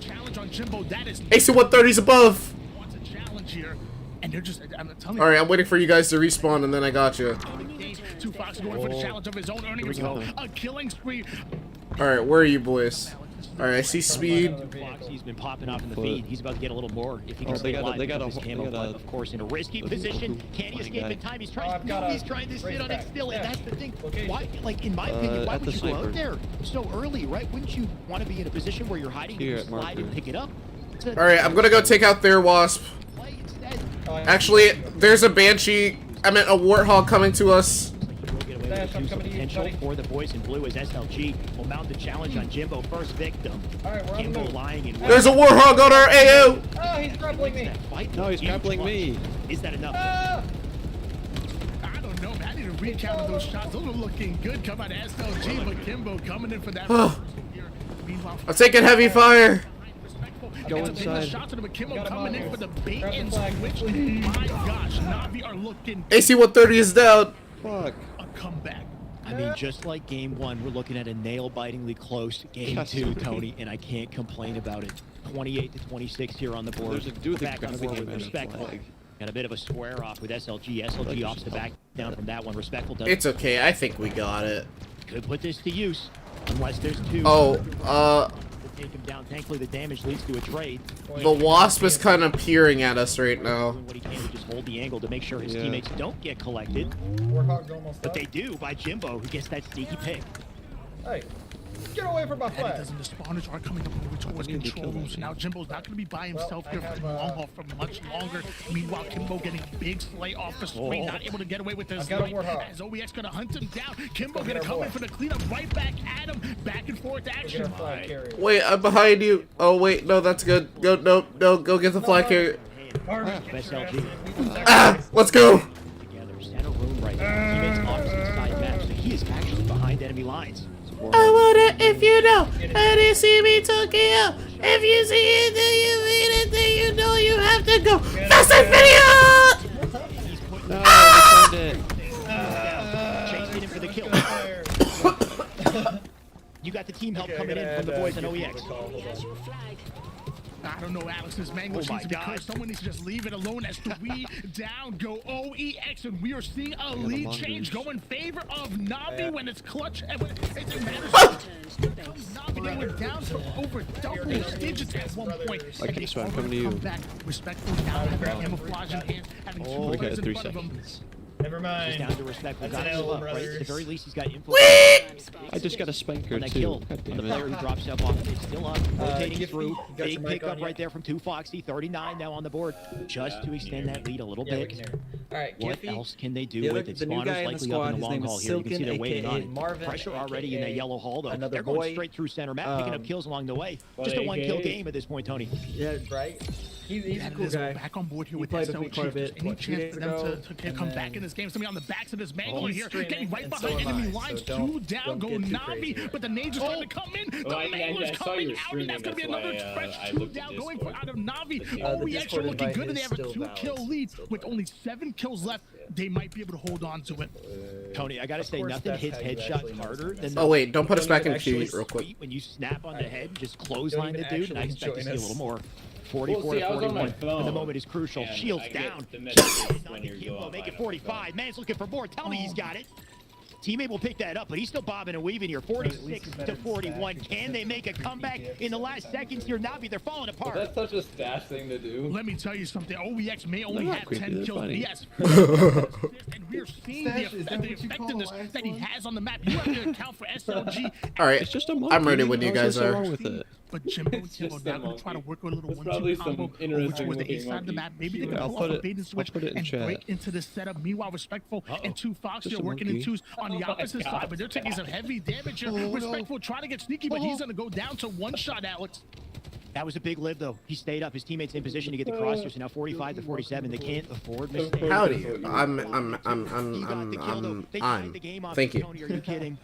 challenge on Jimbo. That is AC 130 is above. wants a challenge here, and they're just. I'm telling you. All right, I'm waiting for you guys to respawn, and then I got you. Two Fox going for the challenge of his own, earning himself a killing spree. All right, where are you boys? All right, I see speed. He's been popping off in the feed. He's about to get a little more if he can Oh, stay alive. they got because a- his they camo, got a- but of course, in a risky position. Can he escape in time? He's trying. I've got He's a trying to sit on it razorback. still, and Yeah. that's the thing. Location. Why? Like in my opinion, why at would the you go sniper. out there so early? Right? Wouldn't you want to be in a position where you're hiding Here and you at slide and marker. pick it up? All right, I'm gonna go take out their wasp. Play instead. Actually, there's a banshee. I meant a warthog coming to us. We'll get away Dash, with I'm the coming to you, potential buddy. for the boys in blue as SLG will mount the challenge on Jimbo, first victim. All right, we're on the Kimbo move. lying in wait. There's a warthog on our AO. Oh, he's grappling me. Fight No, he's huge grappling punch. me. Is that enough? Ah! I don't know, man. I need to recount those shots. Those are looking good. Come out SLG, but Kimbo coming in for that. Meanwhile, I'm taking heavy fire. respectful. Go And taking the inside. shots at him, but Kimbo Got him coming on in there. for the bait Grab the and flag. switch. My gosh, Navi are looking AC 130 is down. Fuck. a comeback. I mean, just like game one, we're looking at a nail-bitingly close game Yes. two, Tony, and I can't complain about it. 28 to 26 here on the board. There's a dude that back on grabbing board him with in a respectful. flag. Got a bit of a square off with SLG. SLG opts to back down from that one. Respectful does It's okay. I think we got it. could put this to use, unless there's two. Oh, to take him down. Thankfully, the damage leads to a trade. the wasp is kind of peering at us right now. Doing what he can to just hold the angle to make sure his Yeah. teammates don't get collected, Warthog's almost but up. they do by Jimbo, who gets that sneaky pick. Hey, get away from my And it flag. doesn't. The spawners are coming up over towards need to control kill room. that So now Jimbo's not going to be by himself Well, here I for the have, long haul for much longer. Meanwhile, Kimbo getting big slay off the screen, not able to get away with this. I've got a warthog. As OEX going to hunt him down. Kimbo Go going get to our come boy. in for the cleanup right back at him. Back and forth Get action. our flag carrier. Wait, I'm behind you. Oh wait, no, that's good. Go, no, go get the flag carrier. Harvey, Ah, get your SLG. ass in. We can Ah, sacrifice. let's go. Together, center room right now. Teammates opposite side match, so he is actually behind enemy lines. I wonder if you know how to see me Tokyo. If you see it, then you mean it, then you know you have to go. Fast and video. He's putting No, I found it. chasing him for the kill. Fire. You got the team help Okay, coming I'm in gonna from the add, boys on give OEX. people a call. Hold on. I don't know, Alex. This mango Oh needs my to be God. cursed. Someone needs to just leave it alone as 3 down go OEX. And we are seeing a lead mongoose. change go in favor of Navi when it's clutch. And when it matters. Navi, they were down to over double digits at one point. I And can they swear, I'm already coming to you. come back respectfully now, having camouflage in hand, having two We players got in 3 front of them. seconds. Never He's mind. down to respect. That's Got an him L, up, right? At the brothers. very least, he's got info. I just got a spanker On that too. kill, God on the damn player it. who drops up off, it's still up, rotating Gifty, through. you got Big your mic pickup on right yet? there from 2Foxy, 39 now on the board, just to extend that lead a little Yeah, we bit. can hear. All right, What Giphy. else can they do The with other- it? the new Spawners guy in the likely squad, up in the his long name is haul here. You can see they're Silken, waiting on aka it. Marvin, Pressure already in that aka yellow hall though. another They're going boy. straight through center map, picking up kills along the way. But Just a one-kill AKA game at this point, Tony. Yeah, Right? He's a And cool is guy. back on board here He with played with me SLG. quite a If there's bit, any what, 2 chance days for them ago? to And come then- back in this game, somebody on the backs of this mango he's here, streaming, getting right and behind so am enemy I, lines, so don't- 2 down, don't go get too Navi, crazy. but the nades are starting to come in. The Well, I mango's saw coming you out, streaming, and that's going to be that's another why, fresh I 2 looked at down going Discord. for out of Navi. The OEX are Discord looking invite good, and they is have a still 2-kill valid. lead. Still With valid. only 7 kills left, they might be able to hold on to it. Tony, I gotta say, course, nothing that's hits how you headshots actually know harder it's than Oh wait, don't put us back in Don't even queue real quick. when you snap on the head, just clothesline the even dude, and I actually expect to see join a us. little more. 44 Well, see, I to was on my 41, and the phone, moment is crucial. and Shields I get down. the messages Kimbo when you're going make by it my 45. Man's looking for more. Tell me he's got it. Teammate will pick that up, but he's still bobbing and weaving here. 46 to 41. Can they make a comeback in the last seconds here? Navi, they're falling apart. That's such a stash thing to do. Let me tell you something. OEX may only not have creepy, 10 they're kills. funny. Yes. And we're seeing the, Stash, is that the what you call effectiveness the last that he one? has on the map. You have to account for SLG. All right, It's just a monkey. I'm ready when you How's there guys so are. wrong with it? But Jimbo and It's Kimbo just now a going to try to monkey. work with a little It's 1-2 probably some combo over interesting towards the looking east side of the monkey. map. Maybe they can Yeah, pull I'll off a put bait and it- switch I'll put it in and chat. break into the setup. Meanwhile, Respectful and 2Fox Just here a working in monkey. twos on the Oh my opposite God. side, but they're taking some heavy damage here. Respectful trying to get sneaky, but he's going to go down to one shot, Alex. That was a big live, though. He stayed up. His teammates in position to get the crosshair. So now 45 to 47. They can't afford mistakes. Howdy. He got the kill, though. They tied the game off. Thank you. Tony, are you kidding?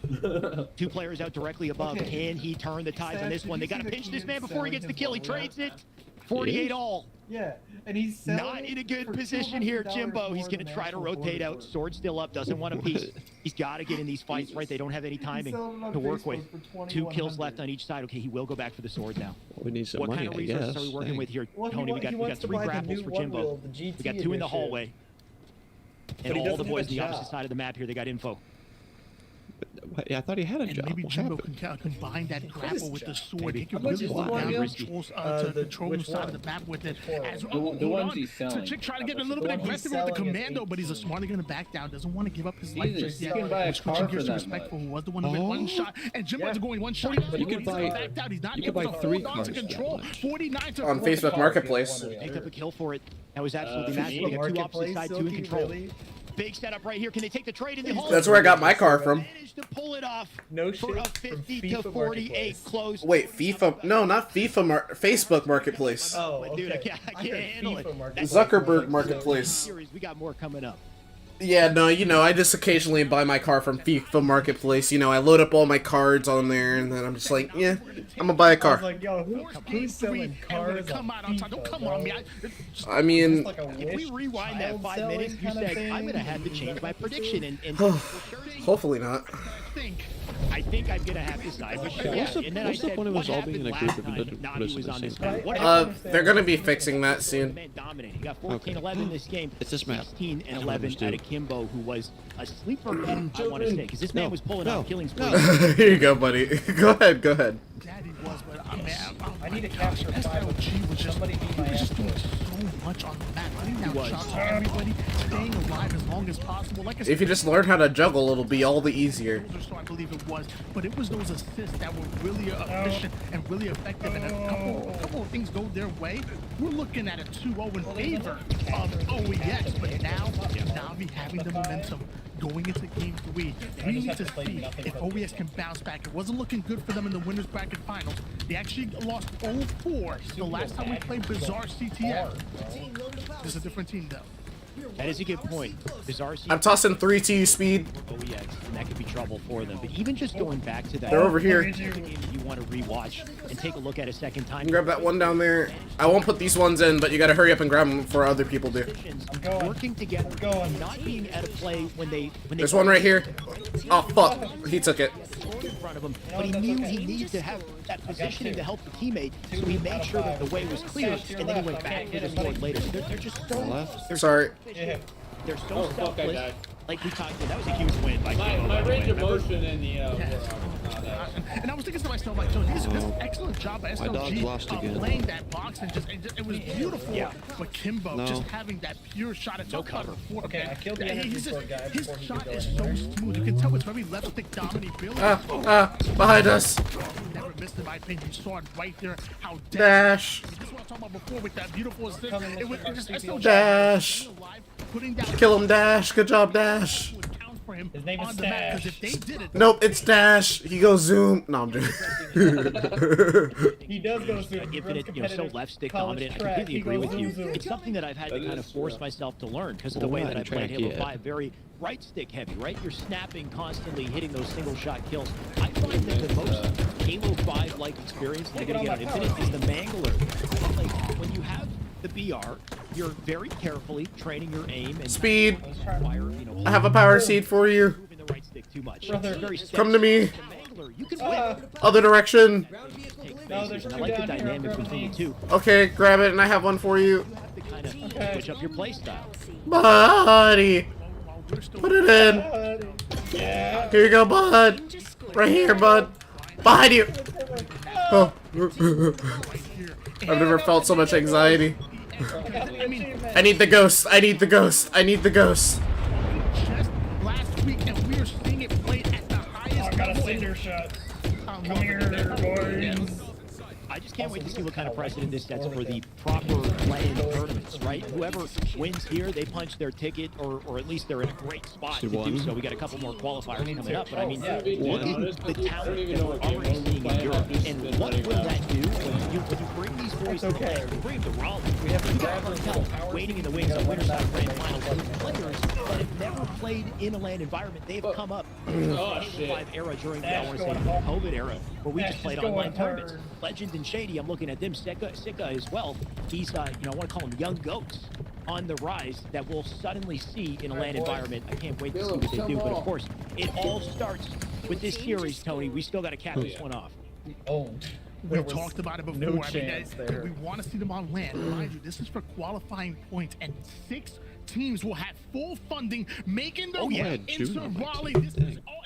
2 players out directly above. Can he turn the tides on this one? They got to pinch this man before he gets the kill. He trades it. 48 all. Yeah, and he's Not in a good position here, Jimbo. He's going to try to rotate out. Sword still up. Doesn't want a piece. He's got to get in these fights, right? They don't have any timing to work with. 2 kills left on each side. Okay, he will go back for the sword now. We need some What money, kind of I resources guess. are we working Dang. with here, Well, Tony? We got 3 grapples for Jimbo. We got 2 in the hallway. And he all the doesn't have boys a on the opposite job. side of the map here, they got info. Yeah, I thought he had a And job. maybe What Jimbo happened? can combine that grapple with the sword. He can How much really is lock the one down again? controls to control the which side of one? the map with it. Which one? As The hold ones on. he's So selling. Chick trying to get a The little bit one he's aggressive with the selling is commando, but he's a smartly going to back down. Doesn't want to give up his life Jesus, just you yet. can buy a Which car switching for gears to that respectful, much. who was the one who went one shot. And Jimbo's going one shot. But you He's could buy- backed out. He's not you could able to buy 3 hold on to cars for that control. much. 49 to On 40. Facebook Marketplace. Picked up a kill for it. That was absolutely For massive. me? They got 2 opposite Marketplace, side, 2 in Silky, control. really? Big setup right here. Can they take the trade in the hall? That's where I got my car from. Managed to pull it off No for shit, a from 50 FIFA to 48 Marketplace. close. Wait, FIFA? No, not FIFA. Facebook Marketplace. Oh, But dude, I okay. can't handle it. FIFA That's Zuckerberg Marketplace. series. We got more coming up. Yeah, no, I just occasionally buy my car from FIFA Marketplace. I load up all my cards on there, and then I'm just like, yeah, I'm gonna buy a I was car. like, yo, who's selling cars Come on out on top. Don't FIFA, come bro? on me. I mean, Like a If we Wish rewind that child 5 selling minutes, you kind of said, thing? I'm going to have to change my prediction. And hopefully not. I think I'm going to have to side with Shaq. What's the- And then what's the I said, point of what us all being in a happened group if it last doesn't time put us Navi in was the on same this map? map? What I happened? They're gonna be fixing that soon. Man dominating. He got 14-11 in this game. It's this map. 16 and That's what 11 I'm out of Kimbo, who was a sleeper pick, I want to say, because this man No, was pulling no, out killing no. sprees. Here you go, buddy. Go ahead. Daddy was, but I need to capture 5 of SLG was just, somebody beat he my was ass just doing for it. so much on the map, putting down was. shots on everybody, staying alive as long as possible. Like I said, If you just learn how to juggle, it'll be all the easier. or so I believe it was, but it was those assists that were really efficient and really effective, and a couple of things go their way. We're looking at a 2-0 in favor of OEX, but now Navi having the momentum going into game 3. We need to see if OEX can bounce back. It wasn't looking good for them in the winners bracket finals. They actually lost 0-4 the last time we played Bizarre CTF. This is a different team though. That is a good point. Bizarre I'm tossing 3 to you, Speed. OEX, and that could be trouble for them. But even just going back to that, They're over here. it's a game that you want to rewatch and take a look at a second time. You can grab that one down there. I won't put these ones in, but you gotta hurry up and grab them before other people do. going. Working together, I'm going. not being out of play when they There's one right here. Oh, fuck. He took it. in front of him, but he knew he needed to have that positioning to help the teammate, so he made sure that the way was clear, and then he went back for the sword later. They're just so Sorry. they're so Oh, fuck, I selfless. died. Like we talked about, that was a huge win by My Kimbo, by the way. range of Remember? motion in the were And I was thinking to myself, like, Joe, this excellent job by My dog SLG lost again. playing that box and it was beautiful. Yeah. But Kimbo No. just having that pure shot. It's No no cover. cover. Okay, I killed the energy sword guy His before he shot could is go so in. smooth. You can tell it's very left stick dominant build. Behind us. Never missed in my opinion. You saw it right there. How Dash. This is what I'm talking about before with that beautiful assist. Coming It was from just CPL. SLG Dash. putting down Kill him, Dash. Good job, Dash. would count for him His name is on the map, 'cause Dash. if they did it, Nope, it's Dash. He goes zoom. No, I'm joking. He does go zoom. He runs Infinite, so competitive left stick college dominant. I track. completely He agree goes with you. zoom, zoom. It's something that I've had to That kind of is force true. myself to learn because of the way Well, that I played track, Halo yeah. 5. Very right stick heavy, right? You're snapping constantly, hitting those single shot kills. I find that the most Halo 5 like experience that you're gonna get on Infinite is the Mangler. Like when you have the BR, you're very carefully training your aim and Speed. require, I have a power seed for you. moving the right stick too much. Brother. It's very Come to me. The Mangler, you can win. Other direction. Take No, phases, there's and I two like the down here. dynamic Grab between the these. two. Okay, grab it, and I have one for you. You have to kind of switch up your play style. Buddy. Put it in. Yeah. Here you go, bud. Right here, bud. Behind you. Oh. I've never felt so much anxiety. I need the ghost. I need the ghost. I need the ghost. just last week, and we are seeing it played at the highest I got a level. cinder shot. Come here, boys. I just can't wait to see what kind of precedent this sets for the proper play-in tournaments, right? Whoever wins here, they punch their ticket, or at least they're in a great spot to do one. so. We got a couple more qualifiers coming up, but I mean, Yeah. look at the talent that we're already seeing in Europe, and what will that do when you bring these boys That's to the okay. land. We bring them to Raleigh. We have to You grab got those cartel little powers waiting in the we wings gotta on win Winterside that Grand race. Finals. These players that have never played in a land environment, they have come up in the Halo 5 era during the, I Dash want to say, going the hard. COVID era, where we Dash just is played going online tournaments. hard. Legend and Shady, I'm looking at them. Sika as well. He's, I want to call him young goats on the rise that we'll suddenly see in a land environment. I can't wait to see what they do. But of course, it all starts with this series, Tony. We still got to cap this one off. We owned. We There was talked about it before. no I mean, chance there. we want to see them on land. Mind you, this is for qualifying points, and 6 teams will have full funding, making their way into Raleigh.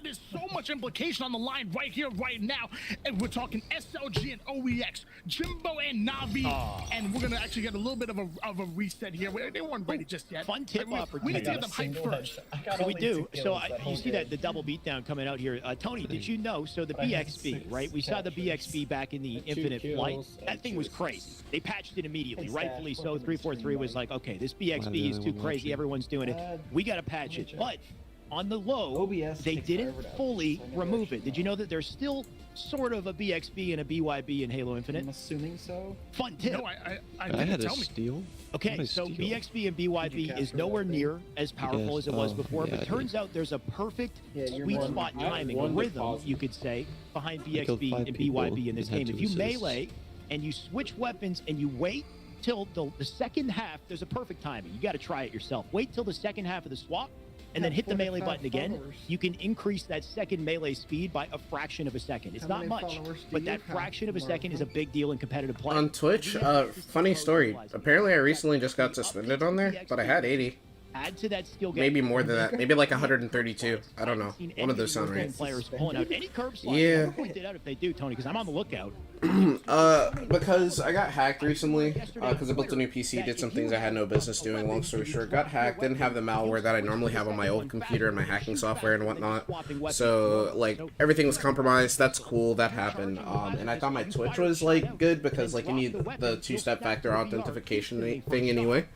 There's so much implication on the line right here, right now. And we're talking SLG and OEX, Jimbo and Navi, and we're gonna actually get a little bit of a reset here. They weren't ready just yet. Fun tip We opportunity. need to get them hyped first. So we do. So you see that the double beatdown coming out here. Tony, did you know? So the BXB, right? We saw the BXB back in the Infinite Flight. That thing was crazy. They patched it immediately, rightfully so. 343 was like, okay, this BXB is too crazy. Everyone's doing it. We got to patch it. But on the low, they didn't fully remove it. Did you know that there's still sort of a BXB and a BYB in Halo Infinite? I'm assuming so. Fun tip. No, I I had a tell me. steal. Okay, so BXB and BYB is nowhere near as powerful as it was before, but turns out there's a perfect sweet spot timing, rhythm, you could say, behind BXB and BYB in this game. If you melee and you switch weapons and you wait till the second half, there's a perfect timing. You got to try it yourself. Wait till the second half of the swap, and then hit the melee button again. You can increase that second melee speed by a fraction of a second. It's not much, but that fraction of a second is a big deal in competitive play. On Twitch, funny story. Apparently, I recently just got suspended on there, but I had 80. Add to that skill gap. Maybe more than that. Maybe like 132. I don't know. One of those sound right. Players pulling out any curb slides. Yeah. Point it out if they do, Tony, because I'm on the lookout. Because I got hacked recently, because I built a new PC, did some things I had no business doing, long story short, got hacked, didn't have the malware that I normally have on my old computer and my hacking software and whatnot, so, like, everything was compromised. That's cool, that happened, and I thought my Twitch was, like, good, because, like, you need the two-step factor authentication thing anyway.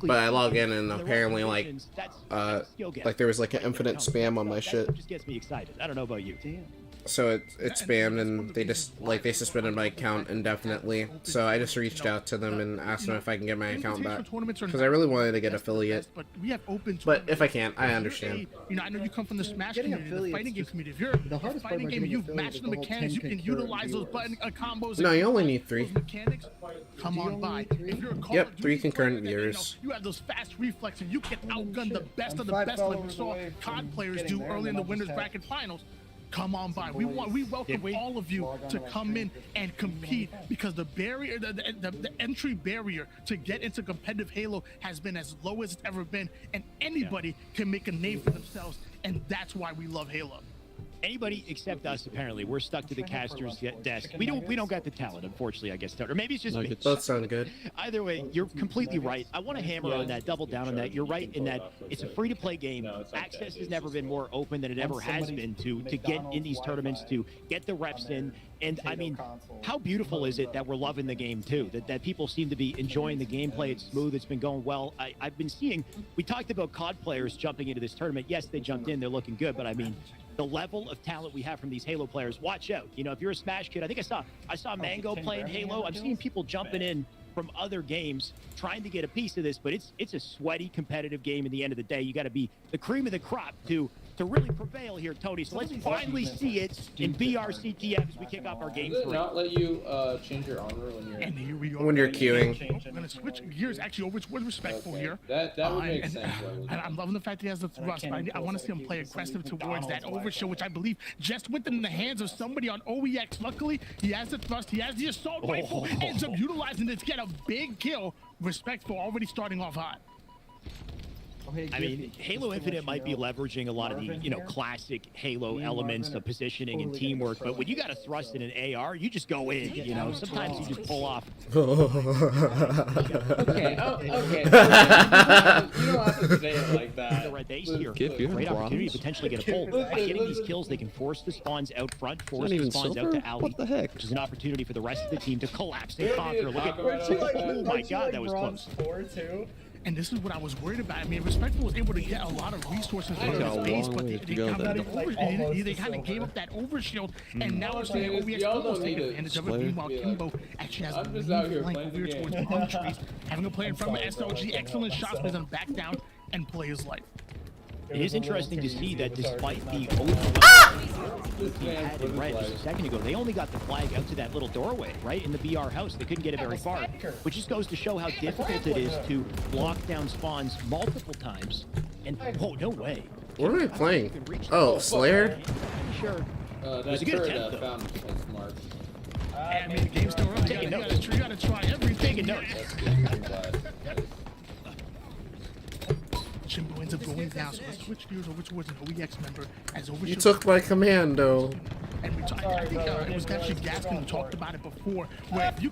But I log in and apparently like there was like an infinite spam on my shit. Just gets me excited. I don't know about you. So it spammed and they just like they suspended my account indefinitely. So I just reached out to them and asked them if I can get my account back because I really wanted to get affiliate. But if I can't, I understand. You know, I know you come from the Smash community, the fighting game community. If you're a fighting game and you've matched the mechanics, you can utilize those button combos. No, you only need 3. Mechanics, come on by. If you're a Call Yep, of Duty 3 concurrent player, viewers. you have those fast reflexes. You can outgun the best of the best, like we saw COD players do early in the winners bracket finals. Come on by. We welcome all of you to come in and compete because the barrier, the entry barrier to get into competitive Halo has been as low as it's ever been, and anybody can make a name for themselves, and that's why we love Halo. Anybody except us, apparently. We're stuck to the caster's desk. We don't got the talent, unfortunately, I guess. Or maybe it's just me. Both sound good. Either way, you're completely right. I want to hammer on that, double down on that. You're right in that it's a free-to-play game. Access has never been more open than it ever has been to get in these tournaments, to get the reps in. And, I mean, how beautiful is it that we're loving the game, too? That people seem to be enjoying the gameplay. It's smooth. It's been going well. I've been seeing, we talked about COD players jumping into this tournament. Yes, they jumped in. They're looking good. But, I mean, the level of talent we have from these Halo players, watch out. You know, if you're a Smash kid, I think I saw Mango playing Halo. I'm seeing people jumping in from other games trying to get a piece of this, but it's a sweaty, competitive game. In the end of the day, you got to be the cream of the crop to really prevail here, Tony. So let's finally see it in BRCTF as we kick off our game Does it 3. not let you change your armor when you're? And here we go. When you're queuing. I'm gonna switch gears actually over towards respectful here. That would make sense. And I'm loving the fact that he has the thrust. I want to see him play aggressive towards that overshield, which I believe just went in the hands of somebody on OEX. Luckily, he has the thrust, he has the assault rifle, ends up utilizing it to get a big kill. Respectful, already starting off hot. I mean, Halo Infinite might be leveraging a lot of the, classic Halo elements of positioning and teamwork, but when you got a thrust in an AR, you just go in, sometimes you just pull off. Okay. You don't have to say it like that. The red base here. Give you Great opportunity to bronze. potentially get a pull. By getting these kills, they can force the spawns out front, force the even spawns out silver? to alley. What the heck? Which is an opportunity for the rest of the team to collapse and conquer. Look at, Talk about it like that. oh my god, that was close. 4 too. And this is what I was worried about. I mean, Respectful was able to get a lot of resources from got his a base, long but way they to go kind there. of gave up that overshield, and now we're seeing OEX Y'all almost don't take need to advantage of it. explain. Meanwhile, Kimbo actually has I'm a just out here flank playing over the here towards game. palm trees, having a player from SLG, excellent shots, but he's gonna back down and play his life. It is interesting to see that despite the over This team man had put in his red flag. just a second ago, they only got the flag out to that little doorway, right, in the BR house. They couldn't get it very far, which just goes to show how difficult it is to lock down spawns multiple times. And, oh, no way. What am I playing? Oh, Slayer? Sure. That was a good turret attempt, though. found that's smart. I mean, the game's still early. Taking notes. You gotta try everything. Taking notes. That's good. I'm glad. Jimbo ends up going down, so let's switch gears over towards an OEX member as over. You took my commando. And I think it was actually Gaskin who talked about it before, where if you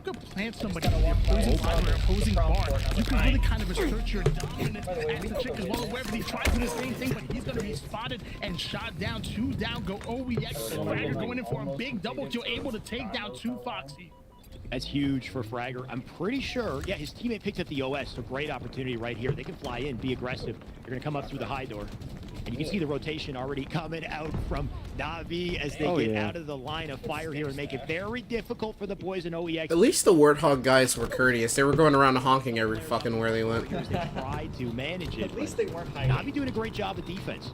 can plant somebody in the opposing side or opposing bar, you can really kind of assert your dominance as the chick is well aware that he tries to do the same thing, but he's going to be spotted and shot down. 2 down, go OEX. And Fragger going in for a big double kill, able to take down 2 Foxy. That's huge for Fragger. I'm pretty sure, yeah, his teammate picked up the OS, so great opportunity right here. They can fly in, be aggressive. They're going to come up through the high door. And you can see the rotation already coming out from Na'Vi as they get out of the line of fire here and make it very difficult for the boys in OEX. At least the Warthog guys were courteous. They were going around honking every fucking where they went. They tried to manage it. At least they weren't hiding. Na'Vi doing a great job of defense.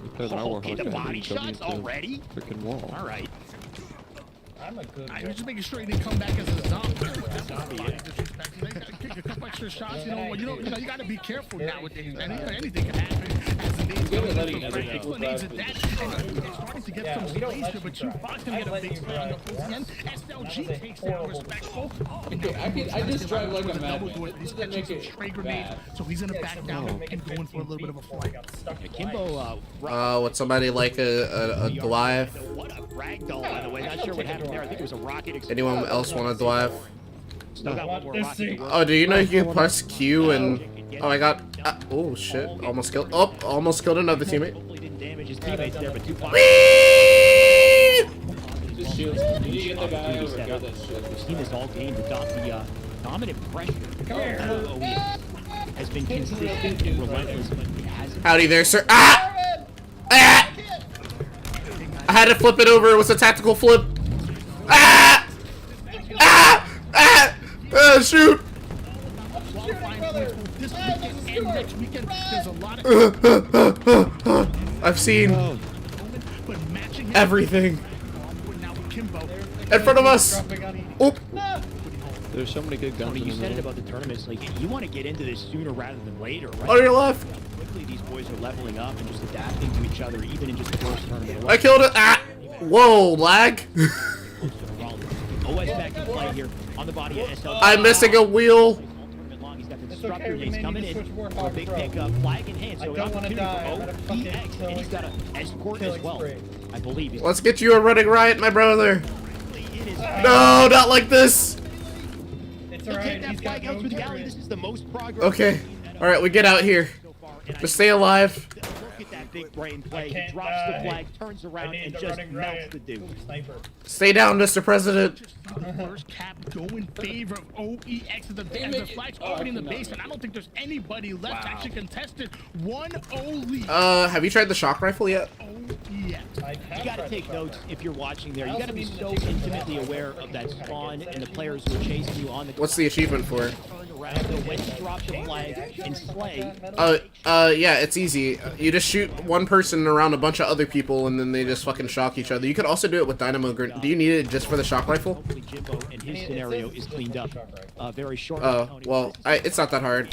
Because our Oh, okay, Warhawk the guy body didn't come shots into already? freaking wall. All right. I'm a good I guy. was just making sure he didn't come back as a zombie. They got to kick a couple extra shots. You got to be careful nowadays. Anything can happen. As the days go, explanations at that, and they're starting to get some space here, but 2 Fox can get a big split on the OCN. SLG takes down Respectful. I just drive like a madman. He's Doesn't catching make some it stray grenades, bad. so he's gonna back down and going for a little bit of a flight. Kimbo, Would somebody like a Dwive? what a ragdoll, by the way. Not sure what happened there. I think it was a rocket explosion. Anyone else want a Dwive? Still got one more rocket to work. Oh, do you know you can press Q and... Oh, I got... oh, shit. Almost killed... Oh, almost killed another teammate. Hopefully didn't damage his teammates there, but 2 Fox. Just shields. You need to get the guy over. Get that shit. We've seen this all game. The dominant pressure has been consistent and relentless, but it hasn't. Howdy there, sir. Ah! Ah! I had to flip it over. It was a tactical flip. Ah! Ah! Ah! Shoot! This weekend and next weekend, there's a lot of I've seen but matching him everything now with Kimbo. in front of us. Oop. There's so many good guns Tony, in you the said it middle. about the tournaments. Like, you want to get into this sooner rather than later, right? On your left. Quickly, these boys are leveling up and just adapting to each other, even in just the first tournament. I killed it. Ah! Whoa, lag. OS back in play here on the body of SL. I'm missing a wheel. He's got the disruptor okay, we nades may coming need to in switch for a big pickup, flag in hand. So I don't wanna opportunity die. I'm gonna for fucking OEX, kill and he's got an escort as killing well. spree. I believe he's Let's get you a running riot, my brother. in his No, not like this. It's He'll alright, take that he's got flag out no through the alley. turret. This is the most progress. Okay. All right, we get out here. So far, and Just stay alive. Look at that big brain play. He can't drops the die. flag, turns I around, need and the just running melts riot. the dude. Sniper. Stay down, Mr. President. The first cap go in favor of OEX as the flag's already in the base, and I don't think there's anybody left to actually contest it. 1-0 lead. Have you tried the shock rifle yet? OEX. You got to take notes if you're watching there. You got to be so intimately aware of that spawn and the players who are chasing you on the What's the achievement for? turn around. So when you drop the flag and slay, Yeah, it's easy. You just shoot one person around a bunch of other people, and then they just fucking shock each other. You could also do it with dynamo grenade. Do you need it just for the shock rifle? hopefully Jimbo and his scenario is cleaned up very short. Oh, well, it's not that hard.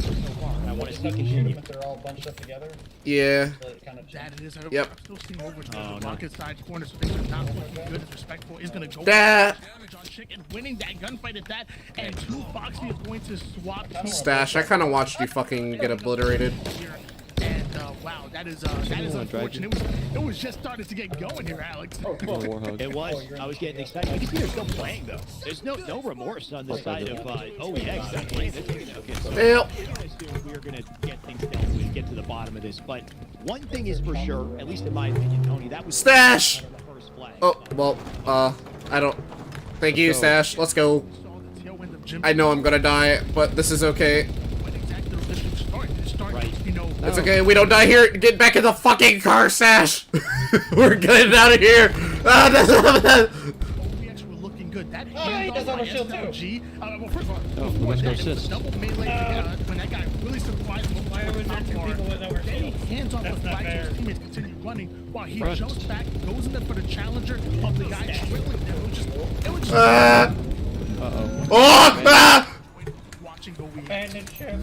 I want to see continue. But they're all bunched up together. Yeah. So it kind of That it is. Yep. I'm still seeing over to the rocket side corner, so things are not looking good. As Respectful is going to go That- damage on Chicken, winning that gunfight at that, and 2 Foxy is going to swap Stash, I kind of watched you fucking get obliterated. here. And wow, that is unfortunate. It was just starting to get going here, Alex. Warhawk. It was. I was getting excited. You can see they're still playing though. There's no remorse on the side of OEX. They're playing. They're taking it. Okay, so Fail. we're gonna get things dealt with, get to the bottom of this. But one thing is for sure, at least in my opinion, Tony, that was Stash! the first flag. Oh, well, I don't... Thank you, Stash. Let's go. Tailwind of Jim. I know I'm gonna die, but this is okay. Right. You know, It's okay, we don't die here. Get back in the fucking car, Sash. We're getting out of here. Ah, OEX were looking good. That he does have a shield too. SLG, well, first of all, Oh, before let's go that, it was assist. double melee when that guy really surprised him. Why was there two people with over Then he shield? hands off the That's not flag to his fair. teammates, continue running while he Front. jumps back, goes in there for the challenger of the guy trailing them. It was just Ah. Uh-oh. Oh! Ah! watching OEX. Abandoned ship.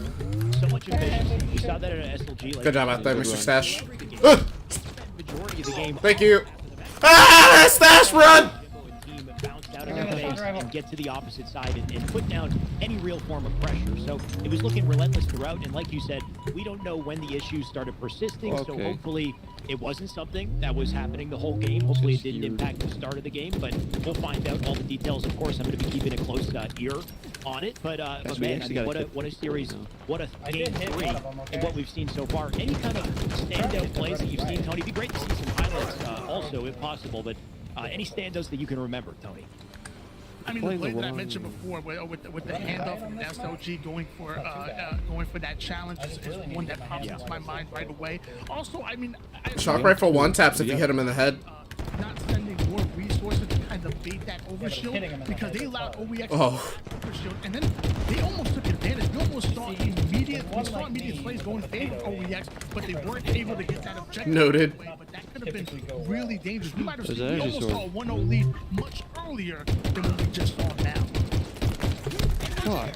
So much efficiency. You saw that at an SLG. Like, Good job out there, Good Mr. run. Stash. the Ah! majority of the game. Thank you. Ah! Stash, run! Team bounced out of their base and get to the opposite side and put down any real form of pressure. So it was looking relentless throughout. And like you said, we don't know when the issues started persisting. So Okay. hopefully it wasn't something that was happening the whole game. Hopefully it didn't impact the start of the game. But we'll find out all the details. Of course, I'm going to be keeping a close ear on it. But we man, I actually mean, gotta what a series, what a I game did hit 3, one of them, and okay? what we've seen so far. Any kind of standout plays that you've seen, Tony? It'd be great to see some highlights also, if possible. But any standouts that you can remember, Tony? I mean, Play the play the that I one. mentioned before, with the handoff from SLG going for that challenge is one that pops into my mind right away. Also, I mean, Shock rifle one taps if you hit him in the head. not sending more resources to kind of bait that hitting him in overshield the because head they is allowed solid. OEX Oh. overshield, and then they almost took advantage. We almost saw immediate me, plays going in favor of OEX, but they weren't able to get that objective. Noted. But that could have been really dangerous. We might have There's seen, an we energy almost saw a 1-0 lead much earlier than what we just saw now. Fuck.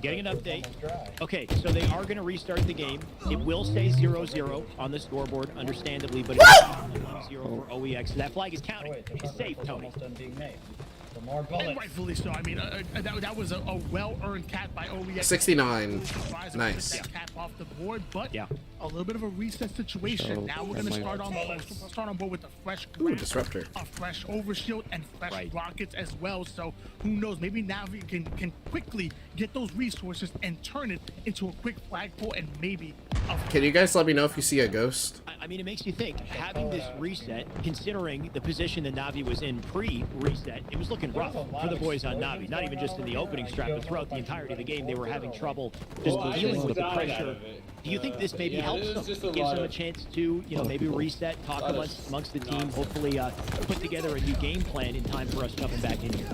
Getting an update. Almost dry. Okay, so they are going to restart the game. It will say 0-0 on the scoreboard, understandably, but it's 1-0 for OEX. So that flag is Oh, counting. wait, there's It's safe, something Tony. almost done being made. So more And bullets. rightfully so. I mean, that was a well-earned cap by OEX. 69. Rise Nice. That cap off the board, but Yeah. a little bit of a reset situation. So, Now we're that going to might- start on board with a fresh Ooh, grip, disruptor. a fresh overshield, and fresh Right. rockets as well. So who knows? Maybe Navi can quickly get those resources and turn it into a quick flagpole and maybe a Can you guys let me know if you see a ghost? I mean, it makes you think, having this reset, considering the position that Navi was in pre-reset, it was looking rough for the boys on Navi. Not even just in the opening strap, but throughout the entirety of the game, they were having trouble just Well, I dealing just with the died out pressure. of it. Do you think this maybe Yeah, helps there's them? just a Gives lot them a of- chance to, maybe reset, talk lot of amongst the team, nonsense. hopefully put together a new game plan in time for us jumping back in here.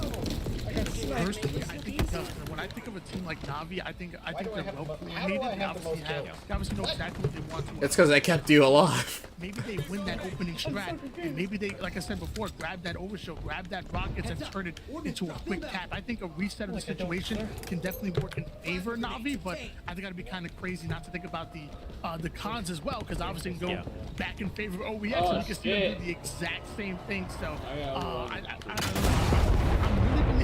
Personally, I think it does. When I think of a team like Navi, I think they're well coordinated. They obviously know exactly what they want to. It's because I kept you alive. Maybe they win that opening strat, and maybe they, like I said before, grab that overshield, grab that rockets, and turn it into a quick tap. I think a reset of the situation can definitely work in favor of Navi, but I think I'd be kind of crazy not to think about the cons as well, because obviously it can go back in favor of OEX, and we can see them do the exact same thing. So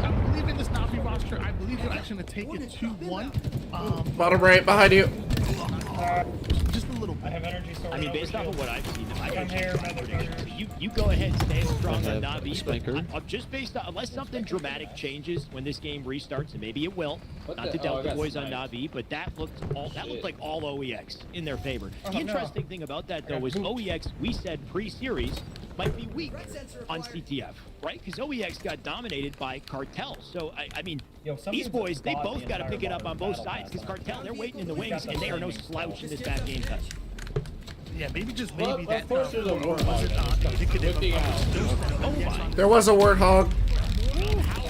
I believe in this Navi roster. I believe they're actually going to take it 2-1. Bottom right, behind you. Just a little I bit. have energy sword. I mean, based off of what I've seen, I can Come here, motherfucker. you go ahead and stand strong on Okay, Navi, Spanker. but I'm just based on, unless something dramatic changes when this game restarts, and maybe it will, What not the- to doubt oh, I the got boys on sniped. Navi, but that looked like all OEX in their favor. The no. interesting thing about that, though, is OEX, we said pre-series, might be weak on CTF, right? Because OEX got dominated by Cartel. So, I mean, Yo, some these dudes boys, they bought both the got to entire pick it up on both battle sides, pass. because Cartel, they're waiting in the wings, and they are no slouch in this back game cut. Yeah, maybe just Well, maybe of that course there's a was warthog. indicative of Whipping out. skills that OEX on There was a warthog. how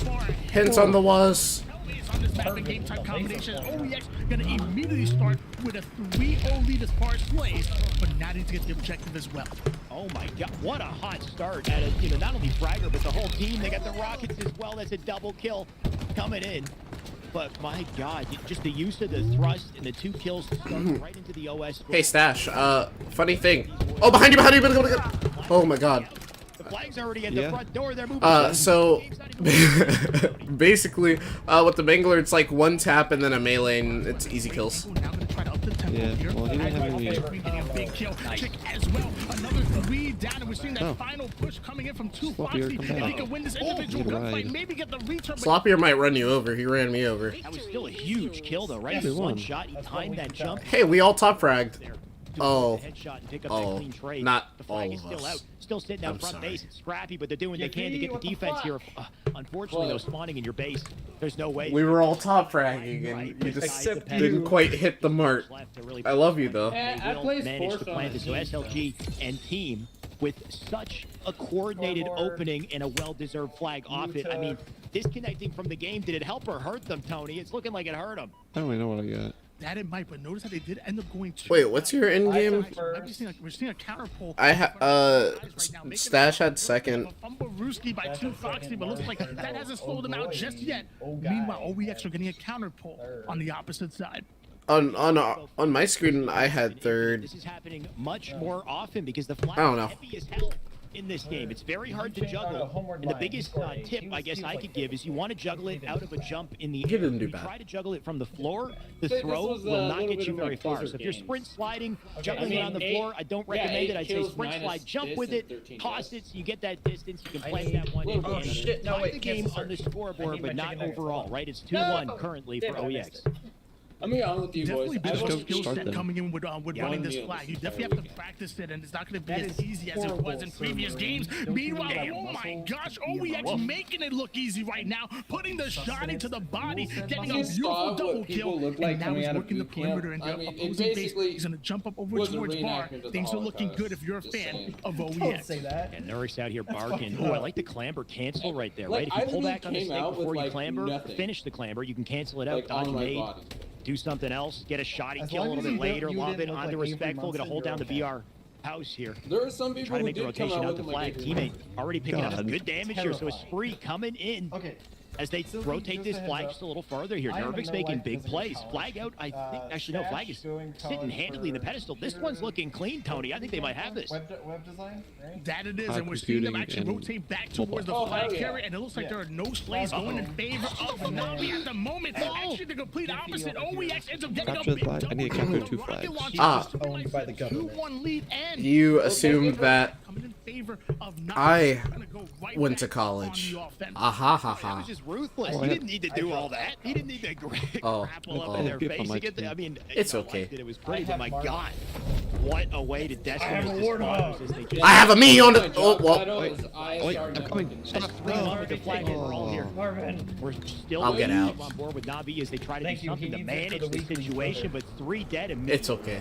far Hints on the was. on this map and game type combination. OEX gonna immediately start with a 3-0 lead as far as plays, but now need to get the objective as well. Oh my god, what a hot start at a, not only Fragger, but the whole team. They got the rockets as well. That's a double kill coming in. But my god, just the use of the thrust and the 2 kills right into the OS. Hey, Stash. Funny thing. Oh, behind you, behind you. Oh my god. The flag's already at the Yeah. front door. They're moving. So basically, with the Mangler, it's like one tap and then a melee, and it's easy kills. Now gonna try to up the tempo Yeah, here. well, he didn't have any- Getting a big kill. Chick as well. Another 3 down, and we're seeing that Oh. final push coming in from 2 Sloppier, Foxy. come If he back. can win this individual Good gunfight, ride. maybe get the return. but Sloppier might run you over. He ran me over. That was still a huge kill, though, right? Yeah, One won. shot, he timed that jump. Hey, we all top fragged. to avoid the headshot and pick up that clean trade. not The flag all is of still us. out, still sitting out I'm front sorry. base. It's scrappy, but they're doing what they can to get the defense here. Unfortunately, though, spawning in your base, there's no way. We were all top fragging, and you just didn't quite hit the mark. I love you, though. They I will placed manage to fourth on plant the this. So SLG and team with such a coordinated opening and a well-deserved flag off it. I mean, disconnecting from the game, did it help or hurt them, Tony? It's looking like it hurt them. I don't really know what I got. That it might, but notice how they did end up going to. Wait, what's your end game? We're seeing a counter pull. Stash had second. Ruski by 2 Foxy, but looks like that hasn't slowed them out just yet. Meanwhile, OEX are getting a counter pull on the opposite side. On my screen, I had third. This is happening much more often because the flag I don't know. is heavy as hell in this game. It's very hard to juggle. And the biggest tip I guess I could give is you want to juggle it out of a jump in the air. didn't do You bad. try to juggle it from the floor, the This throw was, will not little get bit you of my very far. closer So if you're games. sprint sliding, Okay, juggling it on the floor, I don't recommend it. I'd say kills sprint minus slide, jump this with and it, 13 toss deaths. it so you get that distance, you can I plant need- that one in. Oh, and shit, no, tie wait, the cancel game on the search. I scoreboard, need but my not chicken nuggets. overall, right? It's 2-1 currently for Damn it, I OEX. missed it. I'm gonna be honest with you Definitely boys. been I a don't skill start set them. coming in with running this meal flag. You this definitely have entire to practice it, and it's not going to be That as is easy as it horrible, was in previous Submarine. games. Don't you Meanwhile, have oh my muscle gosh, to be a OEX wolf? making it look easy right now, putting the shot into the body, rules and getting a You beautiful saw double what people kill, look like and now coming he's out of working the boot camp. perimeter and I the mean, it opposing base. basically He's going to jump up over was a towards bar. reenactment of the Things are looking Holocaust. good if you're a Just fan saying. of Don't OEX. say that. And Nurix out here barking. fucked Oh, I up. like the clamber cancel right there, Like, right? If you I pull literally back on the came stick out with, before you like, clamber, nothing. finish the clamber, you can cancel it out, Like dodge on an my aid, body. do something else, get a shoddy As kill a long little as bit you later, didn't lob it look onto like respectful, Avery gonna hold down the Munson, you're BR house here. There are some people Trying to who make the did come rotation out the looking like flag. Avery Teammate already picking up some God. good damage here, so a Terrifying. spree coming in Okay. as they Silky, rotate just this a heads flag up. just a little further here. I am Nervix no making life big physical plays. college. Flag out, I think, actually no, flag is Stash going sitting college handily in the for pedestal. This computer- one's looking clean, Tony. I think they might have this. Web design, right? That it is, High and we're seeing them computing actually and rotate back towards the mobile. flag Oh, hell yeah. carrier, and it looks like there are no slays Yeah. going in favor of Navi at the moment. Actually, the complete opposite. OEX ends up getting Capture a the big flag. I double need to kill capture with two the rocket flags. launcher. Ah. Just Owned by the government. 2-1 lead, and You assumed that coming in favor of Navi. I Gonna go right went to back college. on the offense. Aha ha That ha. was just ruthless. Oh, He I- didn't need to do all that. He didn't need to Oh, grapple up oh. in their People face to might get the, I mean, It's you know, I okay. liked it. It was pretty, I but have my Mark. God, what a way to decimate a the warthog. spawners as they just I have a me on My the. Oh job well. title is Wait, ISR I'm coming. networking. That's 3-1 with the flag overall here. Marvin. We're still I'll get out. on board with Navi as they try to Thank do you. something He to needs it for manage the the weekly situation, brother. but 3 dead and It's okay.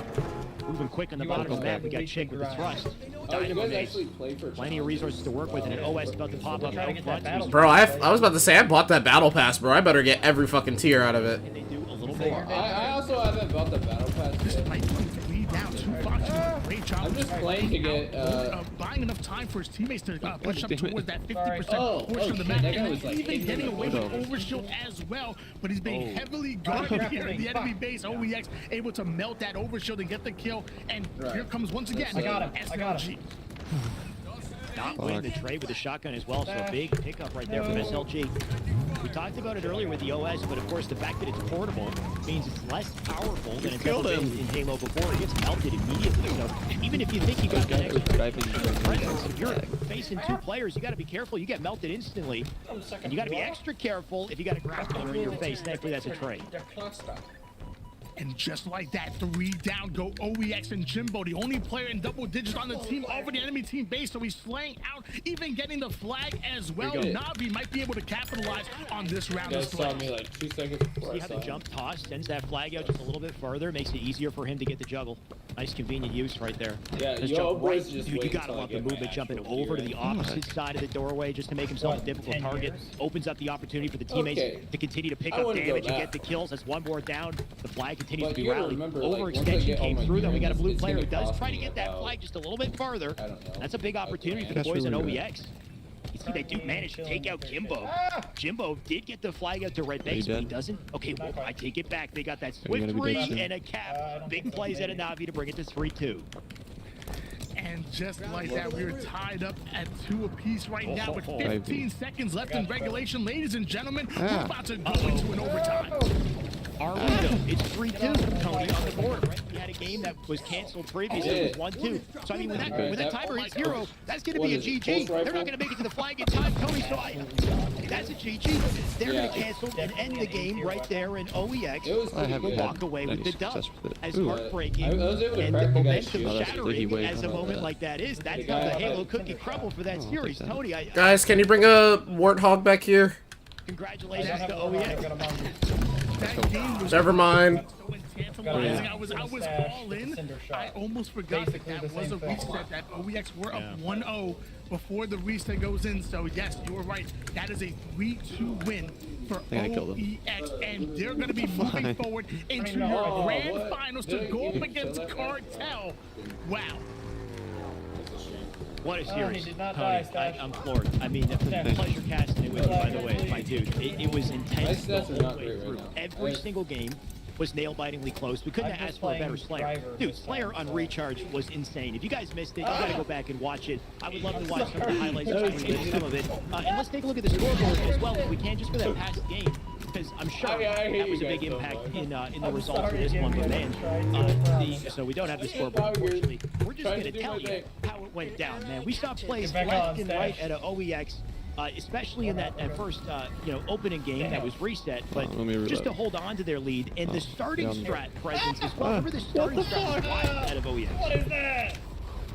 moving quick on the You bottom of the map. understand We the got weekly Chick with the grind. thrust. Oh, you Dynamo guys base. actually play for Plenty of resources to work with, and an OS about to pop up Trying to out get front. that so he's battle. Bro, I was about to say I bought that battle pass, bro. I better get every fucking tier out of it. and they do a little So bit. you're dead. I also haven't bought the battle pass This yet. might be 3 down. 2 Fox doing a great job. I'm just playing to get buying enough time for his teammates to push up damn it. towards that 50% Oh, portion of the shit, map, that guy and was, like, even hitting getting me away with with a- overshield as well. But he's being heavily guarded here in the enemy base. OEX able to melt that overshield and get the kill. And Right. here comes once again. I got him. I got SLG. him. Not winning the trade with a shotgun as well, so a big pickup right there from SLG. We talked about it earlier with the OS, but of course the fact that it's portable means it's less powerful than it's ever been in Halo before. It gets melted immediately, so even if you think you got the Guy was extra driving presence, if you're facing 2 players, you got to be careful. You get melted instantly, and you got to be extra careful if you got a grappler in your face. Thankfully, that's a trade. Their clock stopped. And just like that, 3 down go OEX and Jimbo, the only player in double digits on the team over the enemy team base. So he's slaying out, even getting the flag as well. You're good. Navi might be able to capitalize on this round You of guys saw play. me like 2 seconds before See I how saw the him. jump toss sends that flag out just a little bit further, makes it easier for him to get the juggle. Nice convenient use right there. Yeah, Just yo, jump boys, right, just dude, you wait gotta until I love the get my movement, jumping actual over to the gear. opposite side of the doorway just to make himself a What, difficult 10 target. years? Opens up the opportunity for the teammates Okay. to continue to pick I up wouldn't go damage and back. get the kills. That's 1 more down. The flag continues But to be you gotta rallied. remember, like, once I Overextension get all came my through, then we got a gear, blue it's player who gonna does cost try to me get that about- flag just a little bit further. I don't know. That's a big opportunity for the That's boys in really OEX. You see, they do manage to take out Kimbo. Jimbo did get the flag out to red base, but he dead? doesn't. Okay, well, I take it back. They got that Are you swift gonna be dead read soon? and a cap. Big plays out of Navi to bring it to 3-2. And just like that, we are tied up at 2 apiece right now with 15 seconds left in regulation. Ladies and gentlemen, we're about to go into an overtime. Are we though? It's 3-2, Tony, on the board, right? We had had a game that was canceled previously with 1-2. So I mean, when that timer hits 0, that's going to be a GG. They're not going to make it to the flag in time, Tony. So that's a GG. They're going to cancel and end the game right there, and OEX will walk away with the dub. As heartbreaking and momentum shattering as a moment like that is, that's how the Halo cookie crumble for that series. Tony, Guys, can you bring a warthog back here? congratulations to OEX. That game was Never mind. so tantalizing. I was all in. I almost forgot that was a reset, that OEX were up 1-0 before the reset goes in. So yes, you were right. That is a 3-2 win for OEX, and they're going to be moving forward into your grand finals to go up against Cartel. Wow. What a series, he did not Tony. die, Stash. I'm floored. I mean, it's a pleasure casting it with you, by the way, my dude. It was intense the Stats are whole not way great right through. now. Every single game was nail-bitingly close. We couldn't I'm have just asked for a better playing Slayer. Driver Dude, this Slayer time, on so- Recharge was insane. If you guys missed it, you gotta go back and watch it. I would love to watch some of the highlights and relive some of it. And let's take a look at the scoreboard as well, if we can, just for that past game. Because I'm sure that was a big impact in the results of this one. But man, so we don't have the scoreboard, unfortunately. We're just going to tell you how it went down, man. We saw plays left and right at an OEX, especially in that first opening game that was reset. But just to hold on to their lead and the starting strat presence as well. Remember the starting strat was wild out of OEX. What is that?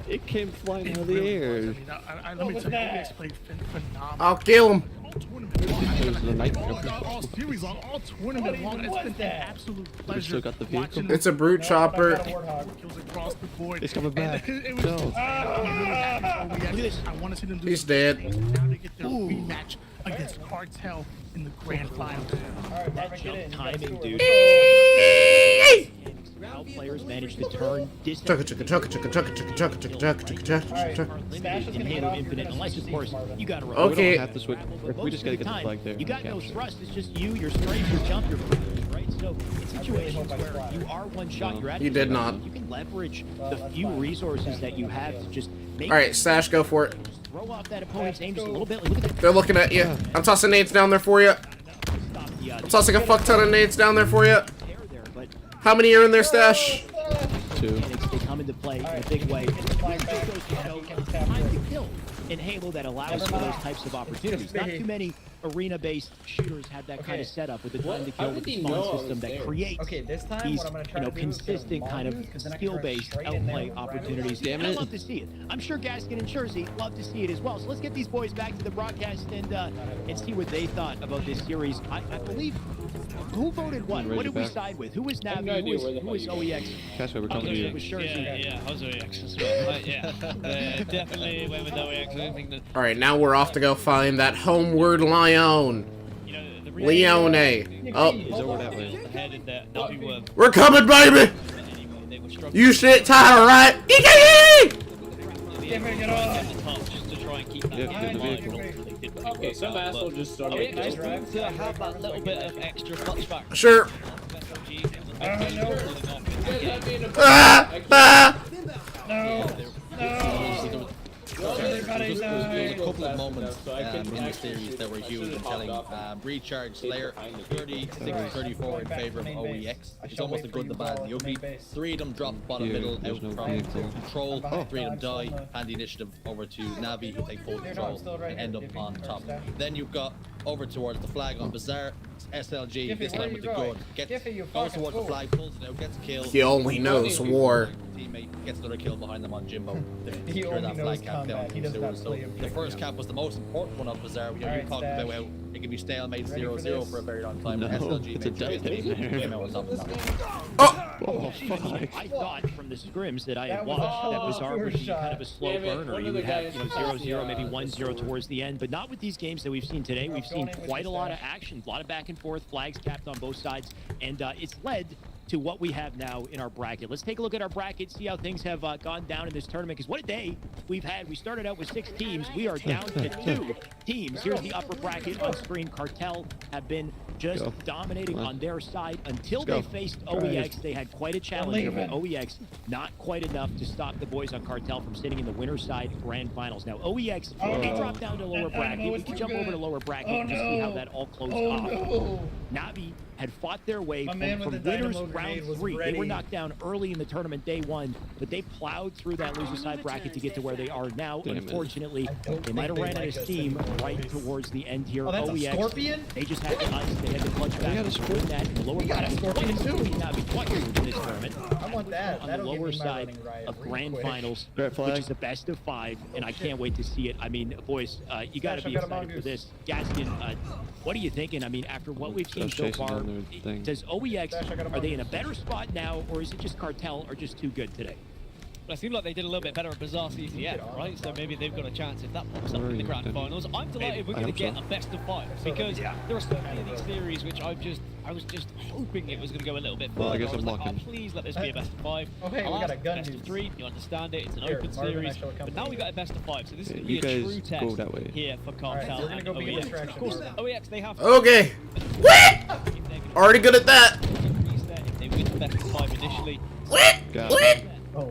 It came flying out of the air. Let me tell you, OEX played phenomenal. I'll kill him. All tournament long. It was the nightmare. All series long, all tournament long. It's been an absolute pleasure. still got the vehicle? watching It's a brute chopper. kills across the board. It's coming back. And it was No. just, I'm really happy for OEX. I want to see them do He's the dead. thing. Now they get their rematch against Cartel in the grand final. Alright, Marvin, get in. You got Timing, Stewart. dude. How players manage to turn distance. Alright, Stash is in gonna get Halo off Infinite, your unless of course you got to We Okay. don't have to switch. We just gotta get the flag there. You got and no capture. thrust. It's just you, your strength, your jump, your freeze, right? So in situations where you are one shot, you're at You did not. You can leverage the few resources that you have to just make. Alright, Stash, go for it. Just throw off that opponent's aim just a little bit. Like, look at that. They're looking at you. I'm tossing nades down there for you. Stop the I'm tossing a fuck ton of nades down there for you. tear there, but How many are in there, Stash? 2. mechanics, they come into play in a big way. It really just goes to show time to kill in Halo that allows for those types of opportunities. Not too many arena-based shooters have that kind of setup with the time to kill with the spawn system that creates Okay, this time these what I'm gonna try to do is consistent get a kind of Marvin, 'cause then I can run skill-based straight in there outplay right away. opportunities. Damn And I it. love to see it. I'm sure Gaskin and Jersey love to see it as well. So let's get these boys back to the broadcast and see what they thought about this series. I believe who voted what? Raise What it did we back. side with? Who was I have Navi? no idea where the Who hell was you OEX? Cash over coming to It you. was Jersey. Yeah, I was OEX as well. Definitely went with OEX. I don't think that, Alright, now we're off to go find that homeward lion. the Leone. Oh, He's over that way. ahead in that Navi were we're coming, baby! anyway. They were struggling. You sit tight, alright? Yee-yee-yee! Give me it Right off. at the top just to try and keep that Yeah, game get the alive. vehicle. They did pretty Okay, well some out, asshole but just started. OEX Nice just drive. seemed to have that little bit of extra clutch factor. Sure. Ah! Ah! No. No. Everybody There's die. a couple of moments So I can in the actually series that were I huge should've and telling. hopped off Recharge Slayer 36-34 in favor of OEX. It's almost the good, the bad, and the ugly. 3 of them drop bottom Yeah, middle there's out no from vehicle. control. Oh. 3 of them die, hand the initiative over to Navi, who take full control and end up on top. Then you've got over towards the flag on Bazaar. SLG Giffy, this where time you with the going? good. Giffy, you Goes fucking towards the fool. flag, pulls it out, gets a kill. He only knows war. Teammate gets another kill behind them on Jimbo. He Secure only that knows flag cap combat. down. He does not So play the objective. first cap was the most important one of Bazaar. You Alright, talked about Stash. how it can be stalemate Ready for 0-0 this? for a very long time. No, SLG it's a made sure his death team nightmare. came out on top of that. Oh! I thought from the scrims that I had That was watched that a Bazaar would be kind of a slow Damn it, burner. one You of the would have guys 0-0, maybe the 1-0 scoreboard. towards the end, but not with these games that we've seen today. We've seen quite a lot of action, a lot of back and forth, flags capped on both sides, and it's led to what we have now in our bracket. Let's take a look at our bracket, see how things have gone down in this tournament, because what a day we've had. We started out with 6 teams. We are down to 2 teams. Here's the upper bracket on screen. Cartel have been just dominating on their side until they faced OEX. They had quite a challenge here, but OEX not quite enough to stop the boys on Cartel from sitting in the winner's side grand finals. Now OEX, they dropped down to lower bracket. We can jump over to lower bracket and just see how that all closed off. Navi had fought their way My from, man with from the winners dynamo round grenade was 3. They were ready. knocked down early in the tournament day 1, but they plowed through that loser side bracket to get to where they are now. Damn it. Unfortunately, don't they might have think ran they out like of us steam anymore, right boys. towards the end here. Oh, that's a OEX, scorpion? they just had to ice. They had to clutch back got a to win that in the lower We got a bracket. scorpion, too. Would not be quite in this tournament. I want that. On the That'll give lower me my side running riot of real grand quick. finals, Red which flag. is the best of 5, and I can't wait to see it. I mean, boys, you got to Stash, be I got a excited for mongoose. this. Gaskin, what are you thinking? I mean, after what we've seen Stash so chasing far, down their thing. does OEX, Stash, I got a are they in a mongoose. better spot now, or is it just Cartel are just too good today? Well, it seemed like they did a little bit better at Bizarre CCF, right? So maybe they've got a chance if that pops up in the grand finals. I'm delighted we're I going to hope get so. a best of 5 because there are so many of these series which I was just hoping it was going to go a little bit further. Well, I guess was I'm like, locking. please let this be a best of 5. Okay, we I'll got ask a gun best of dude. 3. You understand it. It's an Here, open Marvin, series. actual But company. now we got a best of 5. So this is Yeah, going to you be a guys true test go that way. here for Alright, Cartel we're gonna and go be a OEX. distraction, Of course, Marvin. OEX, they have Okay. What? Already good at that. reset if they win the best of 5 initially. Got it. Oh.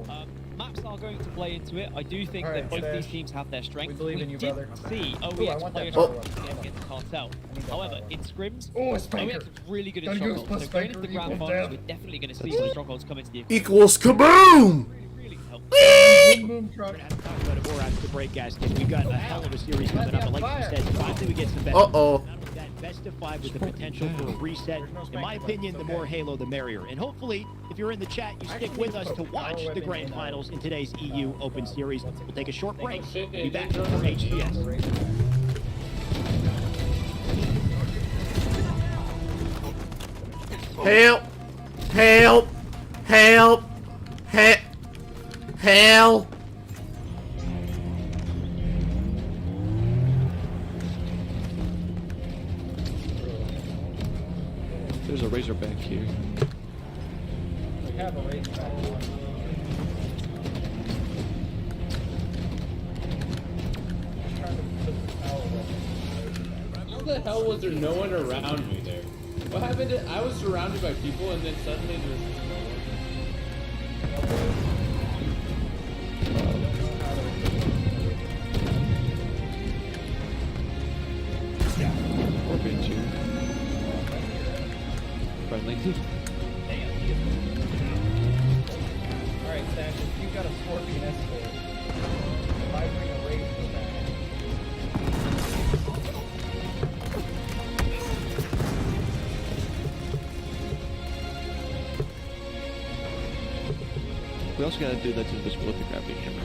Maps are going to play into it. I do think Alright, that both Stash. these teams have their strengths. We believe in you, did brother. see Ooh, I OEX want play that a power strong up. game against Cartel. I need that However, power up. in scrims, Oh, a spanker. OEX is really good at Gotta use strongholds. plus So going into spanker, the grand equals finals, down. we're definitely going to see some strongholds come into the equation. Equals kaboom. Really help. Boom, boom, truck. We're going to have to talk about it more after the break, Gaskin. We've got a hell of a series coming up, but like you said, finally we get some best. Uh-oh. Not only that, best of 5 with the potential for a reset. In my opinion, the more Halo, the merrier. And hopefully, if you're in the chat, you stick with us to watch the grand finals in today's EU Open Series. We'll take a short break. We'll be back from HCS. Help! Help! Help! Help! Help! There's a Razorback here. We have a race back on. Just trying to put the power weapon. How the hell was there no one around me there? What happened? I was surrounded by people, and then suddenly there was no one. Scorpion here. Friendly. Alright, Stash, if you got a Scorpion escort, if I bring a raid for that, We also gotta do that to this with the gravity hammer.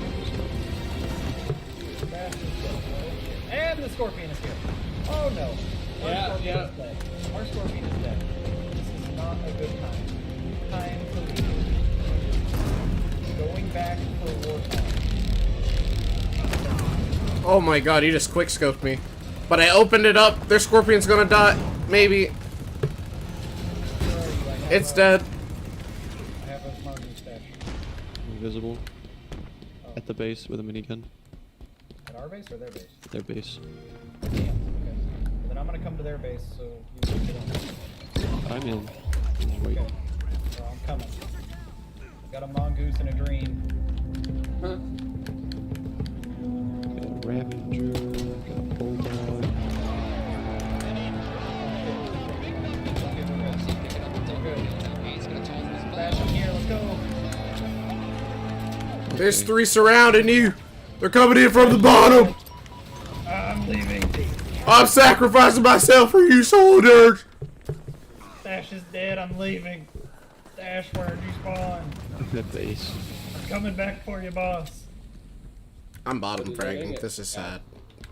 Stash is dead. And the Scorpion is here. Oh no. Our Yeah, Scorpion yeah. is dead. Our Scorpion is dead. This is not a good time. Time to leave. Going back for wartime. Oh my god, he just quickscoped me. But I opened it up. Their scorpion's gonna die. Maybe. Where are you? I have It's a- dead. I have a Martin Stash. Invisible. At the base with a minigun. At our base or their base? Their base. Damn. Okay. Well, then I'm gonna come to their base, so you can get on. I'm in. Just wait. Okay. Well, I'm coming. Got a mongoose and a dream. Got a Ravager. Got a Bulldog. Stash, I'm here. Let's go. There's 3 surrounding you. They're coming in from the bottom. I'm leaving. I'm sacrificing myself for you, soldiers. Stash is dead. I'm leaving. Stash, where'd you spawn? That base. I'm coming back for you, boss. I'm bottom fragging. This is sad.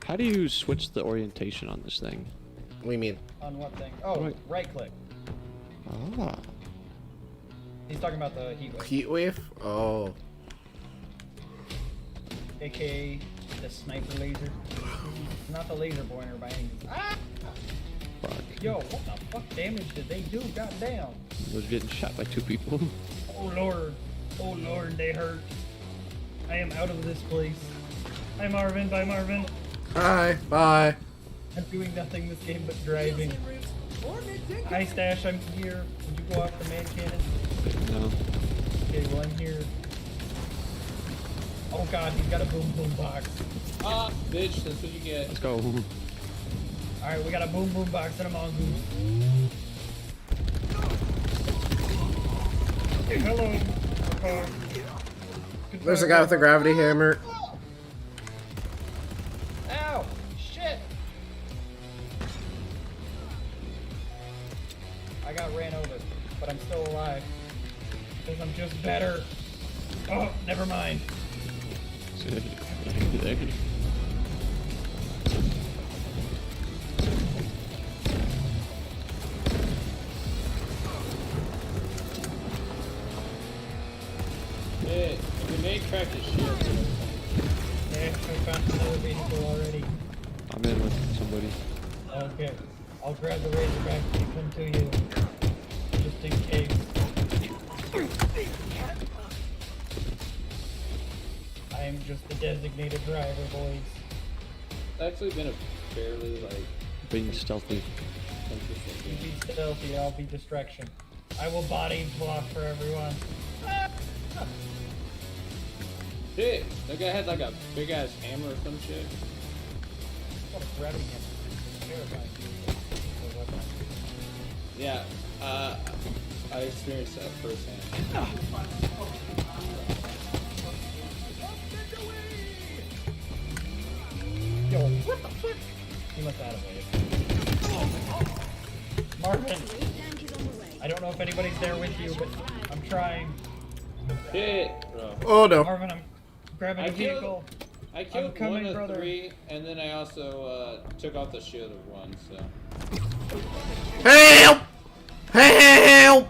How do you switch the orientation on this thing? What do you mean? On what thing? Oh, right click. Ah. He's talking about the heat wave, Heat wave? Oh. aka the sniper laser. Not the laser pointer by any means. Ah! Fuck. Yo, what the fuck damage did they do? Goddamn. I was getting shot by 2 people. Oh lord. Oh lord, they hurt. I am out of this place. Hi Marvin, bye Marvin. Hi. Bye. I'm doing nothing this game but driving. Hi Stash, I'm here. Did you go off the man cannon? No. Okay, well I'm here. Oh god, he's got a boom boom box. Ah, bitch, that's what you get. Let's go. Alright, we got a boom boom box and a mongoose. Hello. There's a guy with a gravity hammer. Ow! Shit! I got ran over, but I'm still alive. Because I'm just better. Oh, never mind. Hey, the main cracked his shield. Okay, I found another vehicle already. I'm in with somebody. Okay. I'll grab the Razorback and come to you. Just in case. I am just the designated driver, boys. It's actually been a fairly, like, Being stealthy. consistent You game. be stealthy, I'll be distraction. I will body block for everyone. Shit! That guy had like a big ass hammer or some shit. What a gravity hammer. Terrifying. Or weapon. Yeah, I experienced that firsthand. Yo, what the fuck? He must have it. Marvin! I don't know if anybody's there with you, but I'm trying. Shit, bro. Oh no. Marvin, I'm grabbing I a vehicle. I killed coming, one of brother. 3, and then I also took off the shield of 1, so. Help! Help!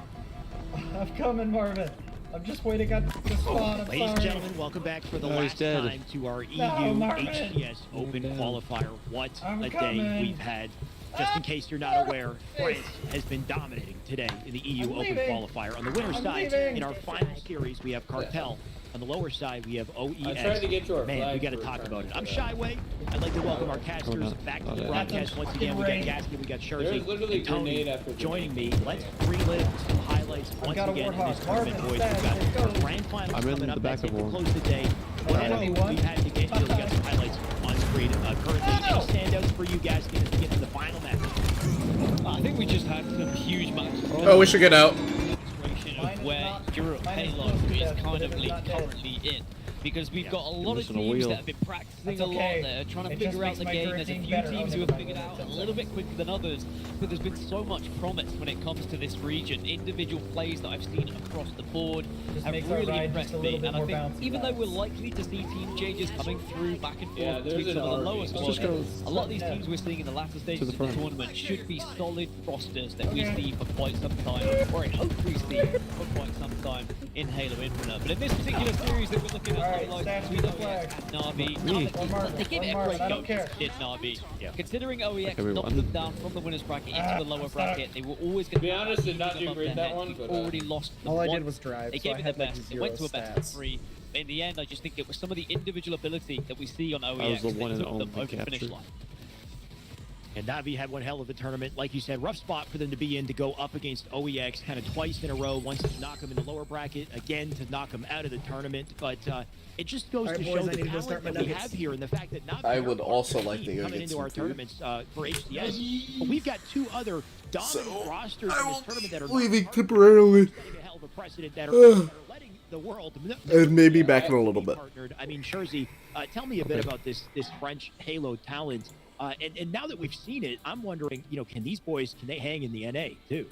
I'm coming, Marvin. I'm just waiting on the spawn. I'm Ladies and sorry. gentlemen, welcome back for the Oh, he's last dead. time to our EU No, Marvin. HCS Open down. qualifier. What I'm a day coming. we've had. Just in case you're not aware, France has been dominating today in the EU I'm Open leaving. qualifier. On the winner's I'm side, leaving. in our final series, we have Cartel. On the lower side, we have OEX. I tried to get to our Man, we flag got to for talk about it. tournament I'm for that. Shyway. I'd like to welcome our casters no. back to Oh, the yeah. broadcast. Once again, we got Gaskin, we got There's Jersey, literally and Tony grenade after joining me. grenade. Let's relive some highlights once got a again in Warthog. this tournament, Marvin, boys. fast, We've got let's our go. grand finals I'm in coming the up back next of week. one. We'll close the day. What enemy else one? we had to get to, we got some highlights on screen. Currently, No! any standouts for you guys as we get to the final match? I think we just had some huge matches. Oh, we should get out. Demonstration Mine of is where not- Europe mine is Halo close to is death, but it is currently not dead. currently in. Because we've got a lot of missing a teams wheel. that have been practicing That's a lot okay. there, trying to It figure just out makes the my game. current There's a team few better. teams Oh, who have never figured mind. out a little bit quicker than others, but there's been so much promise when it comes to this region. Individual plays that I've seen across the board Just have makes our really ride impressed just a me. little bit And I more think bouncy, even though guys. we're likely to see team changes coming through back and Yeah, forth there's between an some of the RV. lowest Let's just squads, go a lot of these Yeah. teams we're seeing in the latter stages the of the front. tournament should be solid rosters that we Okay. see for quite some time, or in hope we see for quite some time in Halo Infinite. But in this particular series that we're looking at, Alright, highlights stand between the OEX flag. and Navi. One Marvin, They gave it a one great Marvin, I go, don't care. did Navi. Yeah. Considering OEX everyone. knocked them down from the winners bracket into the lower bracket, they were always going To be honest, did not do great that one, but, already lost them All I did once. was drive, They so gave I it had their like best. They zero went to a best of stats. 3. But in the end, I just think it was some of the individual ability that we see on was OEX the that one and took them only over the finish capture. line. And Navi had one hell of a tournament. Like you said, rough spot for them to be in to go up against OEX kind of twice in a row. Once to knock them in the lower bracket, again to knock them out of the tournament. But it just goes All right, to boys, show I the need to go talent start my that we nuggets. have here and the fact that Navi I are would part also of the like to team go coming get into some our food. tournaments for HCS. But we've got two other dominant rosters in this tournament that are leaving not temporarily. setting a hell of a precedent that are letting the world know And maybe back in a that little we bit. partnered. I mean, Jersey, tell me a bit about this French Halo talent. And now that we've seen it, I'm wondering, can these boys, can they hang in the NA too?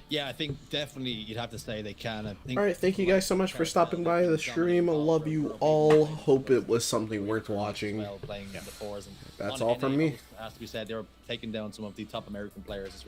Yeah, I think definitely you'd have to say they can. I think. All right, thank you guys so much for stopping by the stream. I love you all. Hope it was something worth watching. Well, playing in the fours and That's on all from NA, me. Has to be said, they were taking down some of the top American players as well.